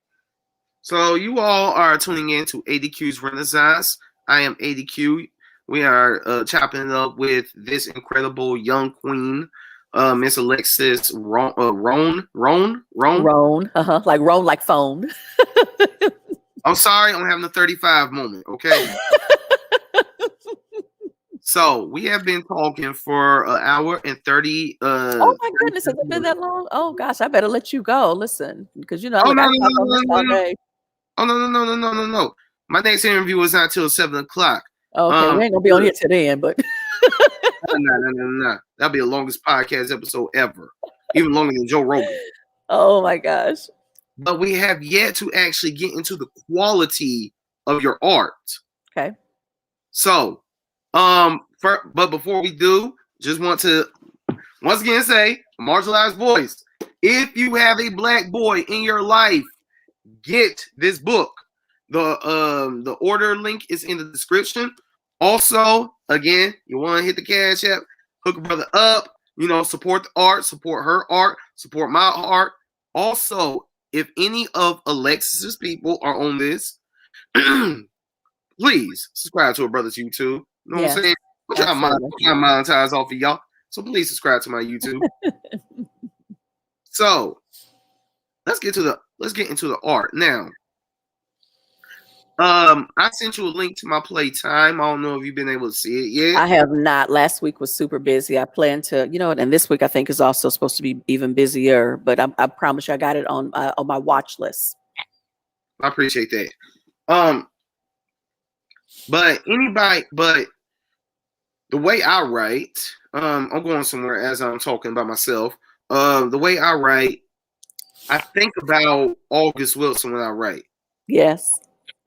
So you all are tuning in to ADQ's Renaissance. I am ADQ. We are chopping it up with this incredible young queen, Miss Alexus Rhone. Like Rhone, like phone. I'm sorry, I'm having a 35 moment, okay? So we have been talking for an hour and 30. Oh my goodness, has it been that long? Oh gosh, I better let you go. Listen, because I no. all day. Oh no. My next interview is not till 7 o'clock. Okay, we ain't gonna be on here till then, but no. That'll be the longest podcast episode ever, even longer than Joe Rogan. Oh my gosh. But we have yet to actually get into the quality of your art. Okay. So, but before we do, just want to once again say, marginalized voice. If you have a black boy in your life, get this book. The order link is in the description. Also, again, you want to hit the Cash App, hook a brother up, support the art, support her art, support my art. Also, if any of Alexus's people are on this, please subscribe to a brother's YouTube. You know what I'm saying? I'm trying to monetize off of y'all. So please subscribe to my YouTube. So let's get into the art now. I sent you a link to my playtime. I don't know if you've been able to see it yet. I have not. Last week was super busy. I plan to, and this week I think is also supposed to be even busier. But I promise you, I got it on my watch list. I appreciate that. But the way I write, I'm going somewhere as I'm talking by myself. The way I write, I think about August Wilson when I write. Yes.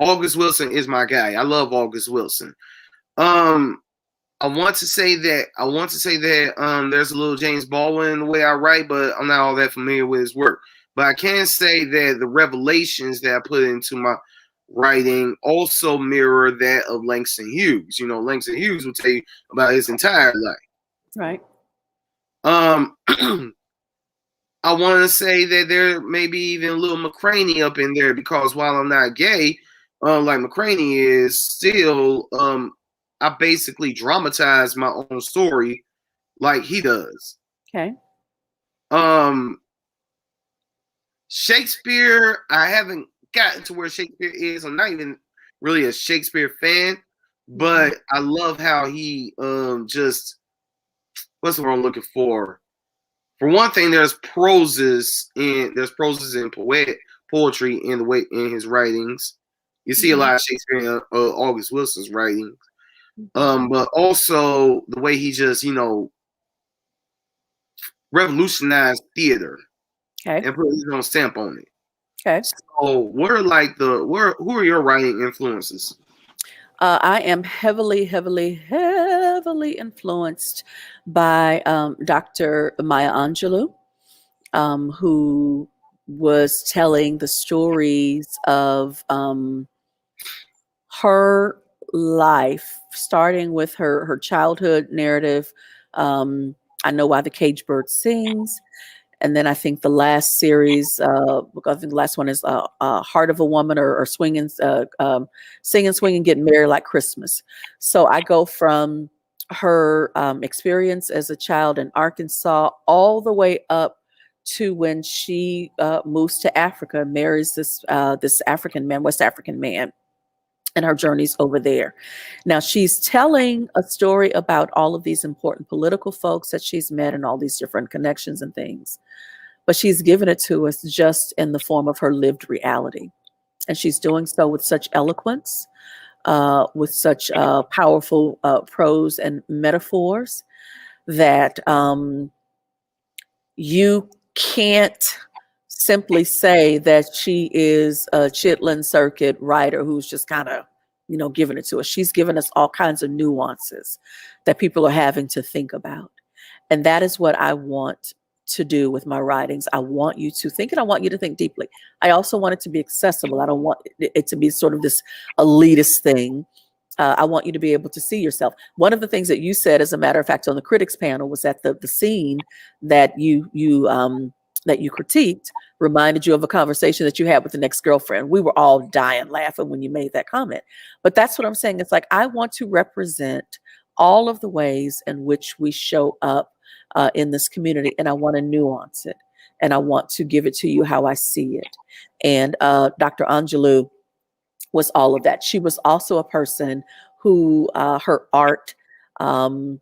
August Wilson is my guy. I love August Wilson. I want to say that there's a little James Baldwin in the way I write, but I'm not all that familiar with his work. But I can say that the revelations that I put into my writing also mirror that of Langston Hughes. You know, Langston Hughes will tell you about his entire life. Right. I want to say that there may be even a little McCraney up in there, because while I'm not gay, like McCraney is, still, I basically dramatize my own story like he does. Okay. Shakespeare, I haven't gotten to where Shakespeare is. I'm not even really a Shakespeare fan, but I love how he just, what's the word I'm looking for? For one thing, there's proses and poetry in the way in his writings. You see a lot of Shakespeare in August Wilson's writings, but also the way he just, you know, revolutionized theater and put his own stamp on it. Okay. So, what are like who are your writing influences? I am heavily influenced by Dr. Maya Angelou, who was telling the stories of her life, starting with her childhood narrative. I Know Why the Caged Bird Sings. And then I think the last series, I think the last one is Heart of a Woman, or Swinging, Singing, Swinging, Getting Married Like Christmas. So I go from her experience as a child in Arkansas all the way up to when she moves to Africa, marries this African man, West African man, and her journeys over there. Now she's telling a story about all of these important political folks that she's met and all these different connections and things, but she's given it to us just in the form of her lived reality. And she's doing so with such eloquence, with such powerful prose and metaphors that you can't simply say that she is a Chitlin Circuit writer who's just kind of, you know, giving it to us. She's given us all kinds of nuances that people are having to think about. And that is what I want to do with my writings. I want you to think, and I want you to think deeply. I also want it to be accessible. I don't want it to be sort of this elitist thing. I want you to be able to see yourself. One of the things that you said, as a matter of fact, on the critics panel, was that the scene that you critiqued reminded you of a conversation that you had with an ex-girlfriend. We were all dying laughing when you made that comment. But that's what I'm saying. It's like, I want to represent all of the ways in which we show up in this community, and I want to nuance it, and I want to give it to you how I see it. And Dr. Angelou was all of that. She was also a person who her art, her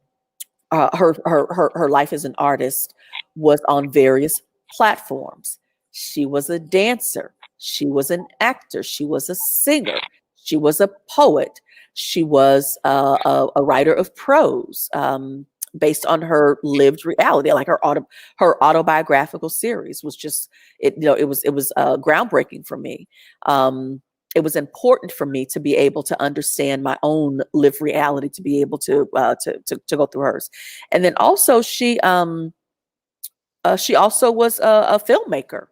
life as an artist was on various platforms. She was a dancer. She was an actor. She was a singer. She was a poet. She was a writer of prose based on her lived reality. Like her autobiographical series was just, it was groundbreaking for me. It was important for me to be able to understand my own lived reality, to be able to go through hers. And then also she also was a filmmaker.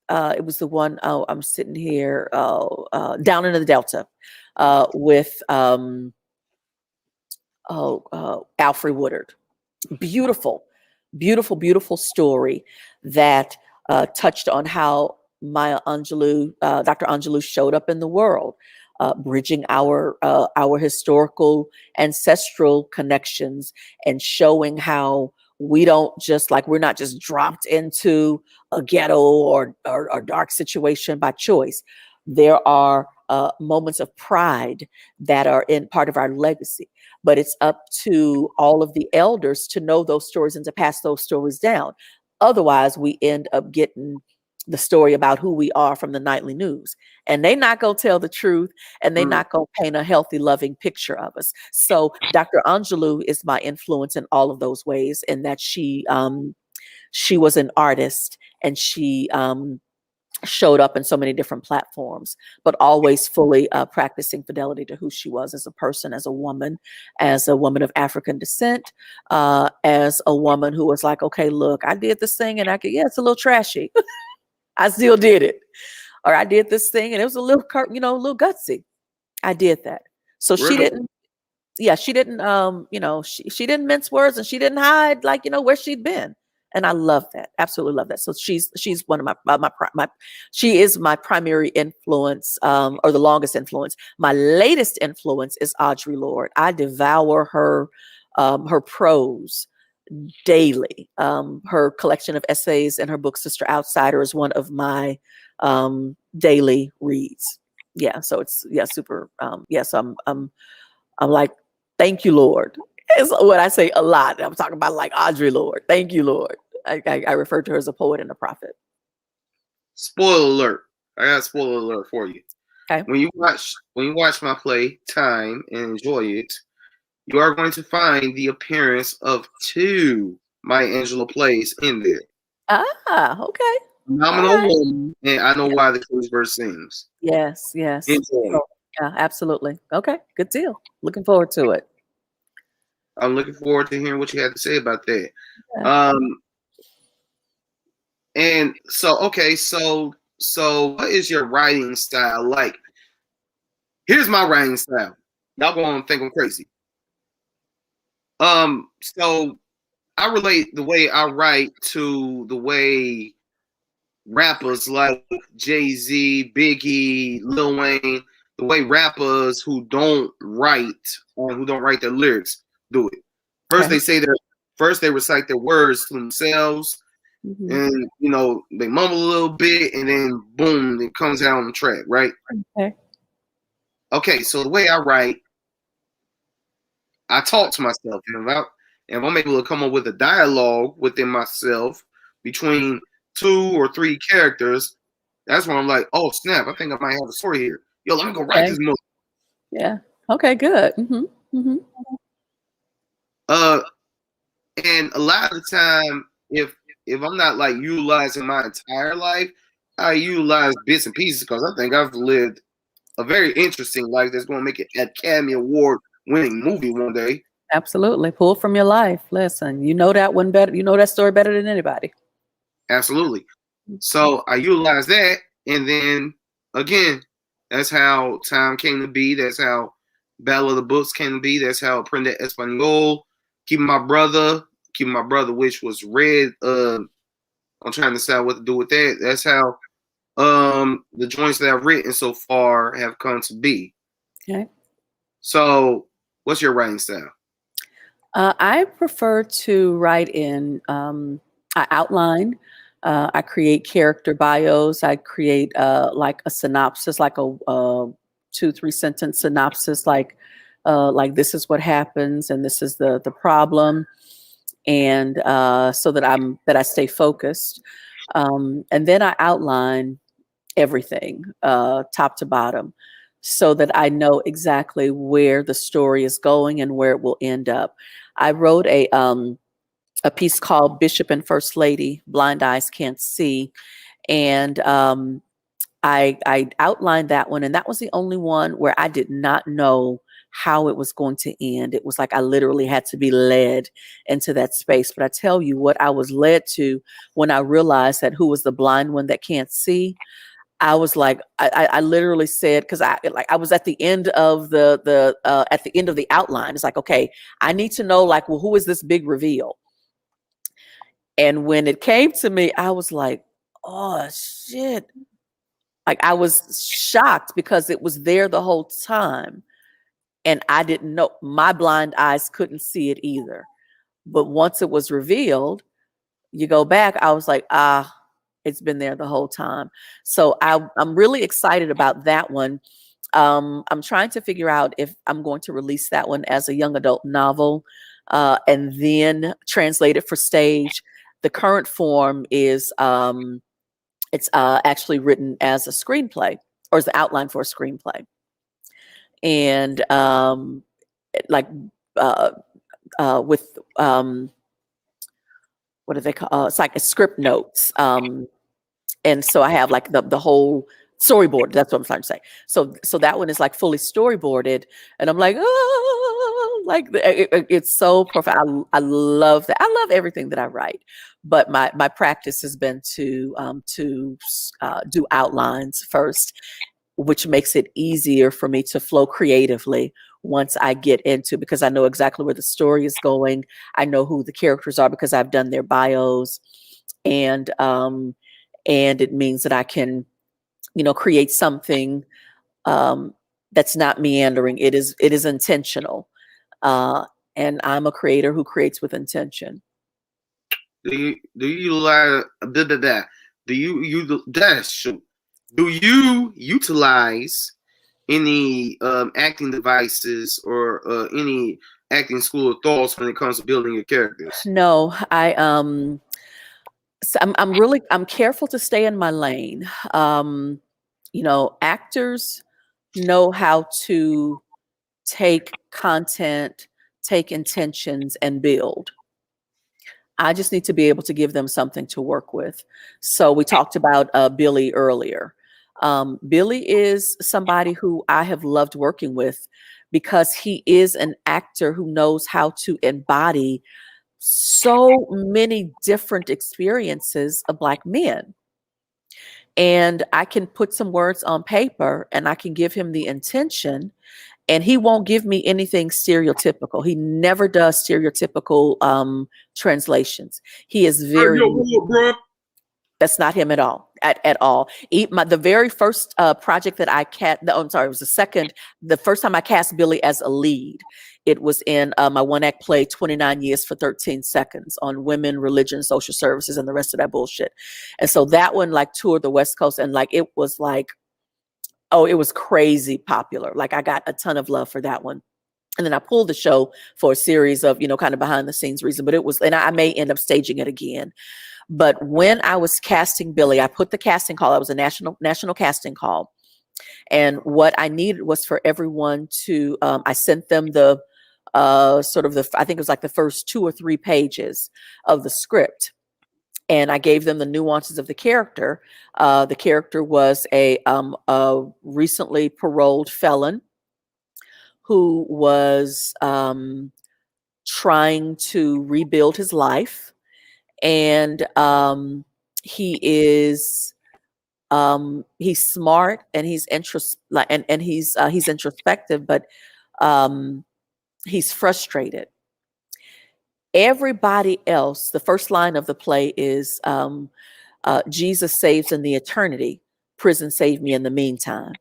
It was the one, I'm sitting here, Down in the Delta, with Alfred Woodard. Beautiful story that touched on how Maya Angelou, Dr. Angelou, showed up in the world, bridging our historical ancestral connections, and showing how we're not just dropped into a ghetto or dark situation by choice. There are moments of pride that are in part of our legacy, but it's up to all of the elders to know those stories and to pass those stories down. Otherwise, we end up getting the story about who we are from the nightly news, and they not gonna tell the truth, and they not gonna paint a healthy, loving picture of us. So Dr. Angelou is my influence in all of those ways, in that she was an artist, and she showed up in so many different platforms, but always fully practicing fidelity to who she was as a person, as a woman of African descent, as a woman who was like, okay, look, I did this thing and yeah, it's a little trashy. I still did it. Or I did this thing and it was a little, a little gutsy. I did that. So she didn't, she didn't mince words, and she didn't hide where she'd been. And I love that. Absolutely love that. So she's one of my she is my primary influence, or the longest influence. My latest influence is Audre Lorde. I devour her prose daily. Her collection of essays and her book Sister Outsider is one of my daily reads. Yeah. So it's super. So I'm like, thank you, Lord. Is what I say a lot. I'm talking about like Audre Lorde. Thank you, Lord. I refer to her as a poet and a prophet. Spoiler alert! I got a spoiler alert for you. Okay. When you watch my play Time and enjoy it, you are going to find the appearance of 2 Maya Angelou plays in there. Okay. Phenomenal woman, and I know why the King's Verse sings. Yes. Enjoy. Yeah, absolutely. Okay, good deal. Looking forward to it. I'm looking forward to hearing what you have to say about that. Yeah. And so, okay, so what is your writing style like? Here's my writing style. Y'all gonna think I'm crazy. So I relate the way I write to the way rappers like Jay-Z, Biggie, Lil Wayne, the way rappers who don't write or who don't write their lyrics do it. First, they recite their words to themselves, and they mumble a little bit, and then boom, it comes out on the track, right? Okay, so the way I write, I talk to myself, and if I'm able to come up with a dialogue within myself between 2 or 3 characters, that's when I'm like, oh snap, I think I might have a story here. Yo, let me go write this movie. Yeah. Okay, good. And a lot of the time, if I'm not like utilizing my entire life, I utilize bits and pieces because I think I've lived a very interesting life that's going to make an Academy Award winning movie one day. Absolutely. Pull from your life. Listen, you know that one better. You know that story better than anybody. Absolutely. So I utilize that, and then again, that's how Time came to be. That's how Battle of the Books came to be. That's how Aprende Español, Keeping My Brother, which was read. I'm trying to decide what to do with that. That's how the joints that I've written so far have come to be. Okay. So, what's your writing style? I prefer to write in. I outline. I create character bios. I create like a synopsis, like a 2-3 sentence synopsis, like this is what happens and this is the problem, and so that I stay focused. And then I outline everything, top to bottom, so that I know exactly where the story is going and where it will end up. I wrote a piece called Bishop and First Lady, Blind Eyes Can't See. And I outlined that one. And that was the only one where I did not know how it was going to end. It was like I literally had to be led into that space. But I tell you what I was led to when I realized that who was the blind one that can't see. I was like, I literally said, because I was at the end of at the end of the outline. It's like, okay, I need to know, like, well, who is this big reveal? And when it came to me, I was like, oh shit. Like, I was shocked because it was there the whole time. And I didn't know, my blind eyes couldn't see it either. But once it was revealed, you go back, I was like, it's been there the whole time. So I'm really excited about that one. I'm trying to figure out if I'm going to release that one as a young adult novel and then translate it for stage. The current form is it's actually written as a screenplay, or as the outline for a screenplay. And with what do they call? It's like a script notes. And so I have like the whole storyboard. That's what I'm trying to say. So that one is like fully storyboarded, and I'm like, oh, like it's so profound. I love that. I love everything that I write, but my practice has been to do outlines first, which makes it easier for me to flow creatively once I get into, because I know exactly where the story is going. I know who the characters are because I've done their bios, and it means that I can, create something that's not meandering. It is intentional, and I'm a creator who creates with intention. Do you utilize Do you utilize any acting devices or any acting school of thoughts when it comes to building your characters? No, so I'm careful to stay in my lane. Actors know how to take content, take intentions, and build. I just need to be able to give them something to work with. So we talked about Billy earlier. Billy is somebody who I have loved working with because he is an actor who knows how to embody so many different experiences of Black men. And I can put some words on paper and I can give him the intention, and he won't give me anything stereotypical. He never does stereotypical translations. He is very, that's not him at all, at all. The very first project that I it was the first time I cast Billy as a lead. It was in my one-act play, 29 Years for 13 Seconds, on women, religion, social services, and the rest of that bullshit. And so that one like toured the West Coast, and like it was like, oh, it was crazy popular. Like I got a ton of love for that one. And then I pulled the show for a series of, kind of behind the scenes reason, but and I may end up staging it again. But when I was casting Billy, I put the casting call. I was a national casting call. And what I needed was for everyone to, I sent them the I think it was like the first 2 or 3 pages of the script. And I gave them the nuances of the character. The character was a recently paroled felon who was trying to rebuild his life. And he's smart, and he's he's introspective, but he's frustrated. Everybody else, the first line of the play is Jesus saves in the eternity, prison saved me in the meantime.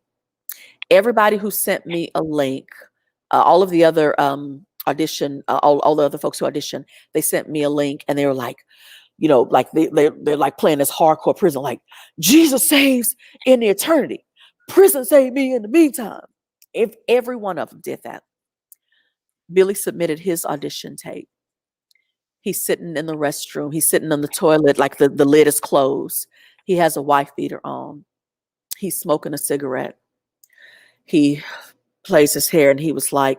Everybody who sent me a link, all of the other audition, all the other folks who auditioned, they sent me a link, and they were like, like they're like playing this hardcore prison, like Jesus saves in the eternity, prison saved me in the meantime. If every one of them did that. Billy submitted his audition tape. He's sitting in the restroom. He's sitting on the toilet, like the lid is closed. He has a wife beater on. He's smoking a cigarette. He plays his hair, and he was like,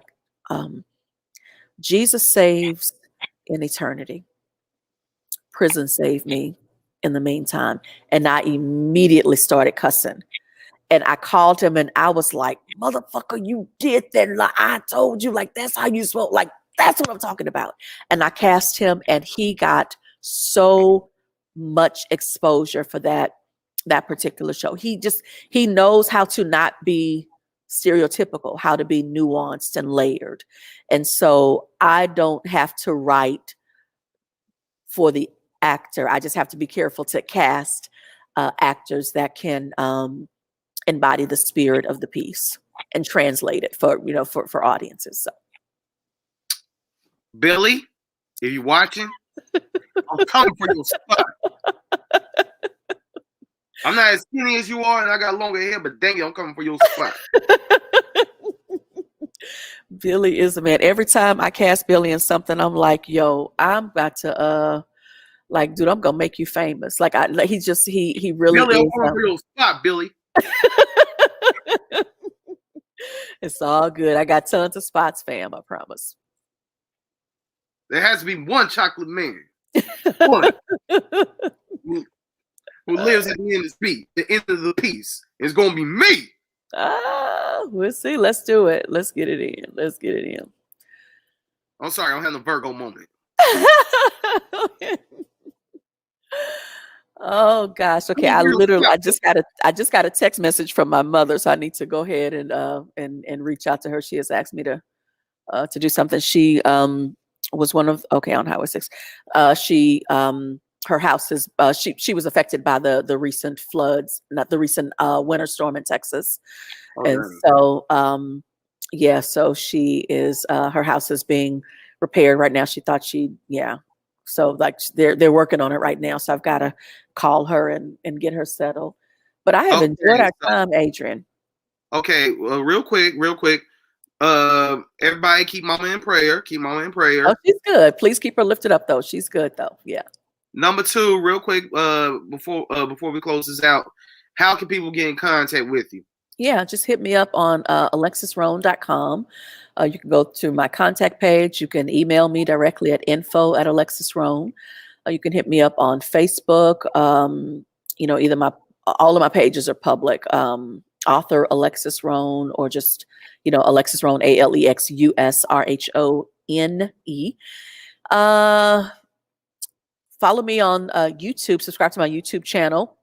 Jesus saves in eternity. Prison saved me in the meantime. And I immediately started cussing. And I called him, and I was like, motherfucker, you did that. Like, I told you, like, that's how you spoke. Like, that's what I'm talking about. And I cast him, and he got so much exposure for that particular show. He knows how to not be stereotypical, how to be nuanced and layered. And so I don't have to write for the actor. I just have to be careful to cast actors that can embody the spirit of the piece and translate it for audiences. So. Billy, if you're watching, I'm coming for your spot. I'm not as skinny as you are, and I got longer hair, but dang it, I'm coming for your spot. Billy is a man. Every time I cast Billy in something, I'm like, yo, I'm about to like, dude, I'm gonna make you famous. Like, he really Billy, is. I'm coming for your spot, Billy. It's all good. I got tons of spots, fam. I promise. There has to be one chocolate man. One. who lives at the end of the piece. It's gonna be me. We'll see. Let's do it. Let's get it in. Let's get it in. I'm sorry, I'm having a Virgo moment. Oh gosh. Okay. I just got a text message from my mother, so I need to go ahead and reach out to her. She has asked me to do something. She was on Highway 6. She her house is she was affected by the recent floods, not the recent winter storm in Texas. And so so she is her house is being repaired right now. She thought so like they're working on it right now. So I've got to call her and get her settled. But I have enjoyed our time, Adrian. Okay, well, real quick. Everybody keep Mama in prayer. Keep Mama in prayer. Oh, she's good. Please keep her lifted up though. She's good though. Yeah. Number 2, real quick, before we close this out, how can people get in contact with you? Yeah, just hit me up on alexusrhone.com. You can go to my contact page. You can email me directly at info@alexusrhone. You can hit me up on Facebook. Either all of my pages are public. Author Alexus Rhone, or just Alexus Rhone, AlexusRhone. Follow me on YouTube. Subscribe to my YouTube channel.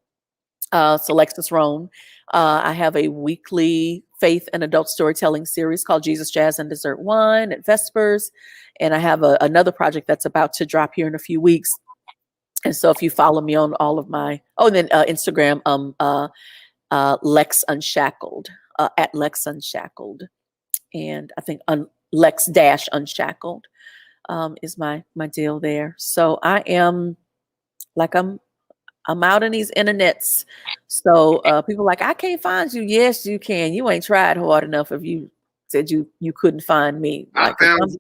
It's Alexus Rhone. I have a weekly faith and adult storytelling series called Jesus, Jazz, and Dessert Wine at Vespers. And I have another project that's about to drop here in a few weeks. And so if you follow me on all of my, and then Instagram, Lex Unshackled, at Lex Unshackled. And I think Lex Unshackled is my deal there. So I am I'm out in these internets. So people are like, I can't find you. Yes, you can. You ain't tried hard enough if you said you couldn't find me. I found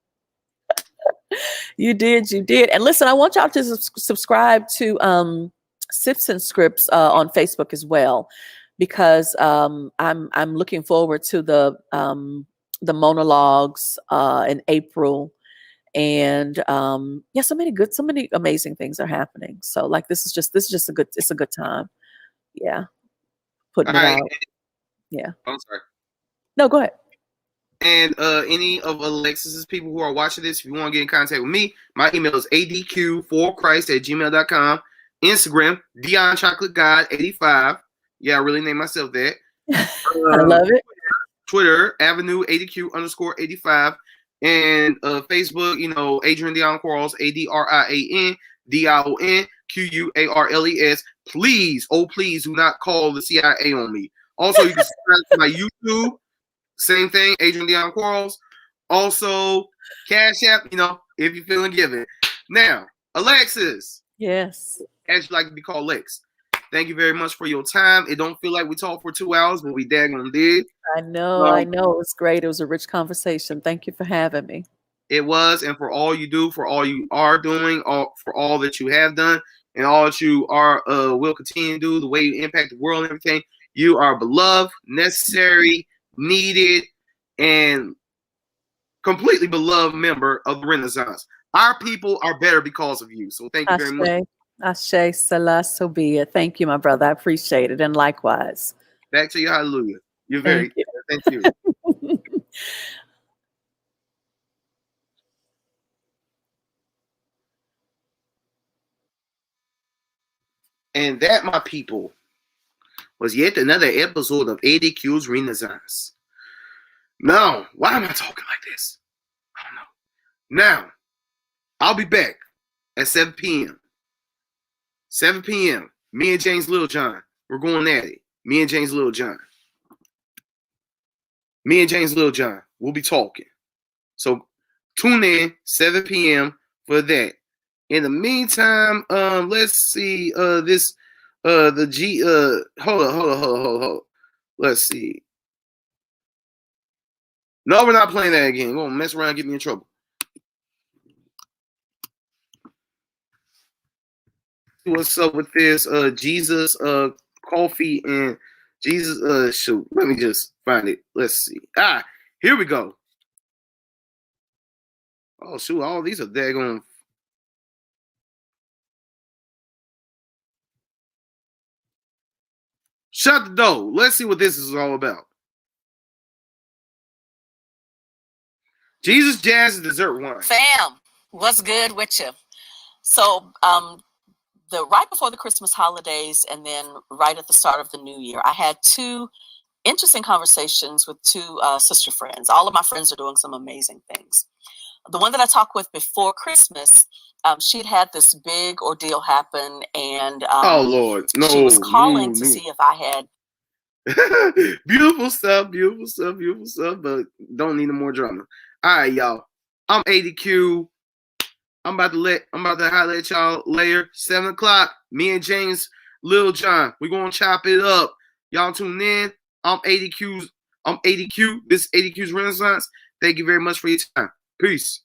you did. And listen, I want y'all to subscribe to Sips and Scripts on Facebook as well, because I'm looking forward to the monologues in April. And so many amazing things are happening. So like this is just a good time. Yeah. Putting it out. Yeah. I'm sorry. No, go ahead. And any of Alexis's people who are watching this, if you want to get in contact with me, my email is adqforchrist@gmail.com. Instagram, DionChocolateGod85. Yeah, I really named myself that. I love it. Twitter, Avenue ADQ_85. And Facebook, AdrianQuarles, AdrianDionQuarles. Please, please do not call the CIA on me. Also, you can subscribe to my YouTube. Same thing, AdrianQuarles. Also, Cash App, if you're feeling given. Now, Alexis. Yes. As you like to be called, Lex. Thank you very much for your time. It don't feel like we talked for 2 hours, but we daggone did. I know. It was great. It was a rich conversation. Thank you for having me. It was, and for all you do, for all you are doing, for all that you have done, and all that you are will continue to do, the way you impact the world and everything. You are beloved, necessary, needed, and completely beloved member of the Renaissance. Our people are better because of you. So thank you very much. Ashe, Salah, so be it. Thank you, my brother. I appreciate it. And likewise. Back to you. Hallelujah. You're very good. Thank you. And that, my people, was yet another episode of ADQ's Renaissance. Now, why am I talking like this? I don't know. Now, I'll be back at 7 p.m. 7 p.m. Me and James Littlejohn, we're going at it. Me and James Littlejohn, we'll be talking. So tune in 7 p.m. for that. In the meantime, let's see hold on. Let's see. No, we're not playing that again. We're gonna mess around and get me in trouble. What's up with this Jesus coffee and Jesus shoot. Let me just find it. Let's see. Here we go. Oh shoot, all these are daggone Shut the door. Let's see what this is all about. Jesus Jazz Dessert Wine. Fam, what's good with you? So, right before the Christmas holidays and then right at the start of the new year, I had two interesting conversations with two sister friends. All of my friends are doing some amazing things. The one that I talked with before Christmas, she'd had this big ordeal happen, and oh Lord, no, she was calling to see if I had. beautiful stuff, but don't need no more drama. All right, y'all. I'm ADQ. I'm about to holler at y'all later. 7 o'clock. Me and James Lil John. We're gonna chop it up. Y'all tune in. I'm ADQ's. I'm ADQ. This is ADQ's Renaissance. Thank you very much for your time. Peace.